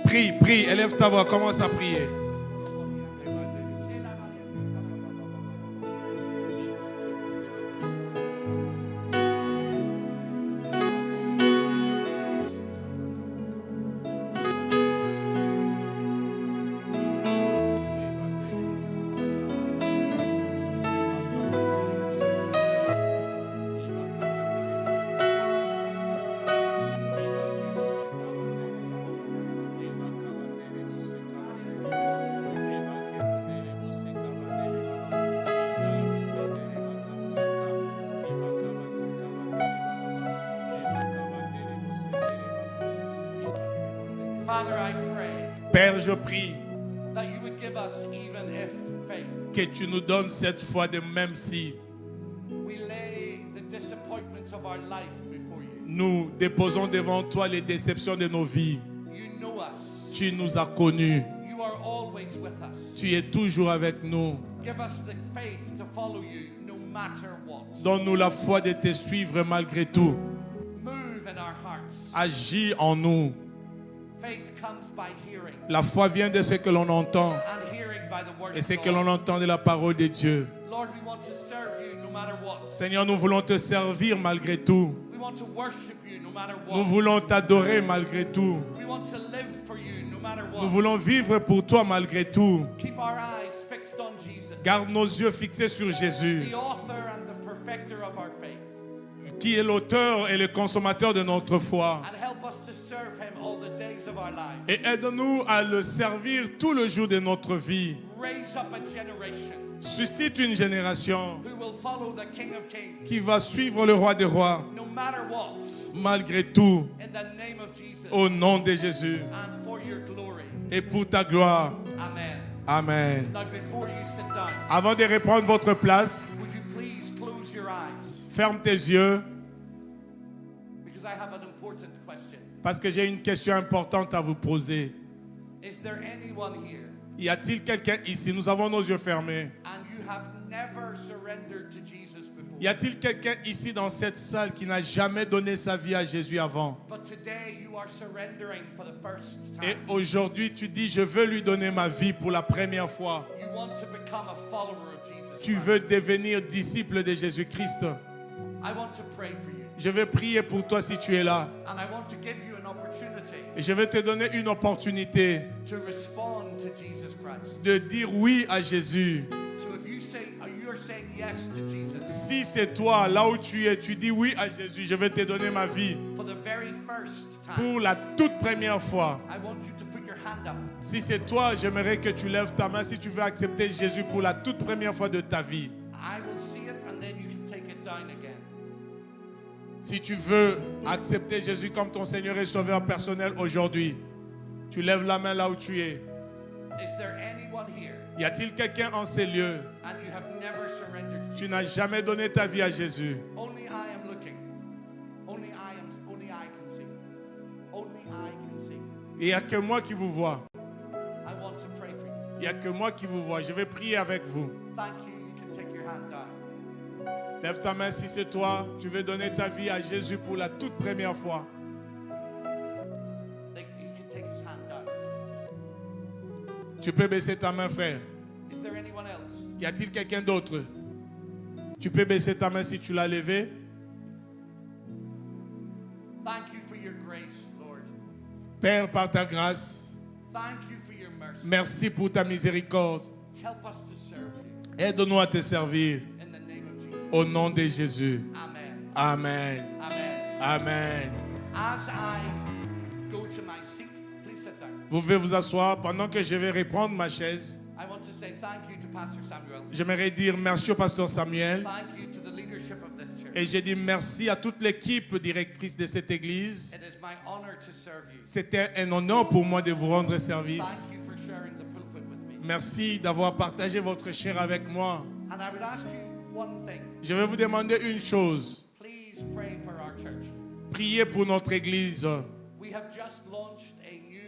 Prie, prie, élève ta voix, commence à prier. Father, I pray Père, je prie that you would give us even if faith. que tu nous donnes cette foi de même si We lay the disappointments of our life before you. nous déposons devant toi les déceptions de nos vies. You know us. Tu nous as connus. You are always with us. Tu es toujours avec nous. Give us the faith to follow you no matter what. Donne-nous la foi de te suivre malgré tout. Move in our hearts. Agis en nous. Faith comes by hearing, La foi vient de ce que l'on entend and hearing by the word et of ce que God. l'on entend de la parole de Dieu. Lord, we want to serve you no matter what. Seigneur, nous voulons te servir malgré tout. We want to worship you no matter what. Nous voulons t'adorer malgré tout. We want to live for you no matter what. Nous voulons vivre pour toi malgré tout. Keep our eyes fixed on Jesus, Garde nos yeux fixés sur Jésus, the author and the perfecter of our faith, qui est l'auteur et le consommateur de notre foi. and help us to serve him all the days of our lives. Et aide-nous à le servir tout le jour de notre vie. Raise up a generation Suscite une génération who will follow the King of Kings qui va suivre le roi des rois no matter what, malgré tout, in the name of Jesus, au nom de Jésus and for your glory. et pour ta gloire. Amen. Amen. Now before you sit down, Avant de reprendre votre place, would you please close your eyes, ferme tes yeux because I have an important question. parce que j'ai une question importante à vous poser. Is there anyone here Y a-t-il quelqu'un ici? Nous avons nos yeux fermés. and you have never surrendered to Jesus before? Y a-t-il quelqu'un ici dans cette salle qui n'a jamais donné sa vie à Jésus avant? But today you are surrendering for the first Et time. aujourd'hui, tu dis, je veux lui donner ma vie pour la première fois. You want to become a follower of Jesus Tu Christ. veux devenir disciple de Jésus-Christ. I want to pray for you. Je vais prier pour toi si tu es là. And I want to give you an opportunity Et je vais te donner une opportunité to respond to Jesus Christ. de dire oui à Jésus. So if you say, you're saying yes to Jesus Si c'est toi, là où tu es, tu dis oui à Jésus, je vais te donner ma vie for the very first time, pour la toute première fois. I want you to put your hand up. Si c'est toi, j'aimerais que tu lèves ta main si tu veux accepter Jésus pour la toute première fois de ta vie. I will see it and then you can take it down again. Si tu veux accepter Jésus comme ton Seigneur et Sauveur personnel aujourd'hui, tu lèves la main là où tu es. Is there anyone here Y a-t-il quelqu'un en ces lieux? and you have never surrendered to Tu Jesus? n'as jamais donné ta vie à Jésus. Only I am looking. Only I can see. Only I can see. Il n'y a que moi qui vous vois. I want to pray for you. Il n'y a que moi qui vous vois. Je vais prier avec vous. Thank you. You can take your hand down. Lève ta main si c'est toi. Tu veux donner ta vie à Jésus pour la toute première fois. You can take his hand down. Tu peux baisser ta main, frère. Is there anyone else? Y a-t-il quelqu'un d'autre? Tu peux baisser ta main si tu l'as levée. Thank you for your grace, Lord. Père, par ta grâce, Thank you for your mercy. merci pour ta miséricorde. Help us to serve you. Aide-nous à te servir. In the name of Jesus. Au nom de Jésus. Amen. Amen. Amen. Amen. As I go to my seat, please sit down. Vous pouvez vous asseoir pendant que je vais reprendre ma chaise. I want to say thank you to Pastor Samuel. J'aimerais dire merci au pasteur Samuel. Thank you to the leadership of this church. Et j'ai dit merci à toute l'équipe directrice de cette église. It is my honor to serve you. C'était un honneur pour moi de vous rendre service. Thank you for sharing the pulpit with me. Merci d'avoir partagé votre chair avec moi. And I would ask you one thing. Je vais vous demander une chose. Please pray for our church. Priez pour notre église. We have just launched a new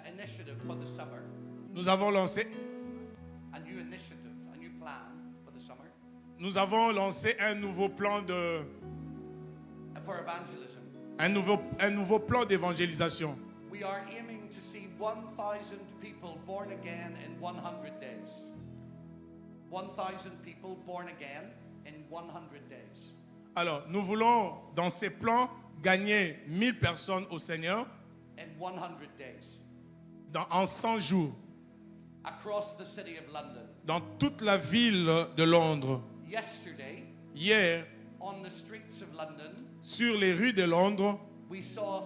initiative for the summer. Nous avons lancé A new initiative, a new plan for the summer un nouveau plan for evangelism. un nouveau plan d'évangélisation. We are aiming to see 1,000 people born again in 100 days. 1,000 people born again in 100 days. Alors, nous voulons dans ces plans gagner 1000 personnes au Seigneur In 100 days. en 100 jours Across the city of London. dans toute la ville de Londres. Yesterday, Hier, on the streets of London, sur les rues de Londres, we saw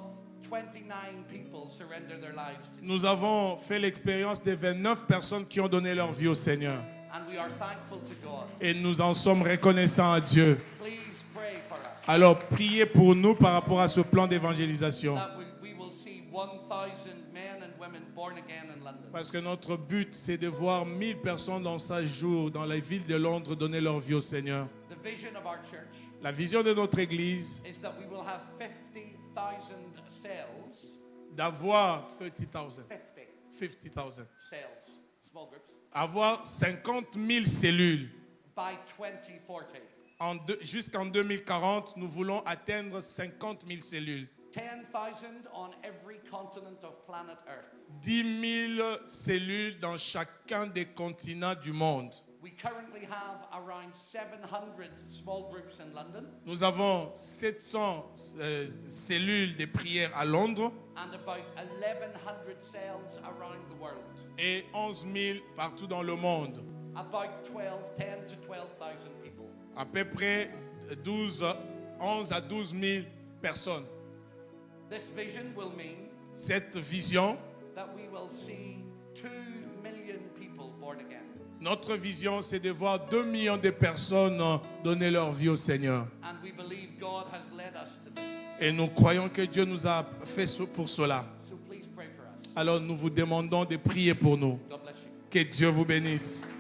29 people surrender their lives to Jesus. nous avons fait l'expérience de 29 personnes qui ont donné leur vie au Seigneur. And we are thankful to God. Et nous en sommes reconnaissants à Dieu. Please pray for us Alors, priez pour nous par rapport à ce plan d'évangélisation. that we will see 1,000 men and women born again in London. Parce que notre but, c'est de voir 1000 personnes dans 5 jours, dans la ville de Londres, donner leur vie au Seigneur. The vision of our church La vision de notre église, is that we will have 50,000 cells, d'avoir 50,000. 50 cells, small groups, Avoir 50 000 cellules. by 2040. Jusqu'en 2040, nous voulons atteindre 50 000 cellules. 10,000 on every continent of planet Earth. 10 000 cellules dans chacun des continents du monde. We currently have around 700 small groups in London Nous avons 700 cellules de prière à Londres and about 1,100 cells around the world. et 11 000 partout dans le monde. About 10 to 12,000 people. À peu près 11 à 12 000 personnes. This vision will mean Cette vision, that we will see 2 million people born again. notre vision, c'est de voir 2 millions de personnes donner leur vie au Seigneur. And we believe God has led us to this. Et nous croyons que Dieu nous a fait pour cela. So please pray for us. Alors nous vous demandons de prier pour nous. God bless you. Que Dieu vous bénisse.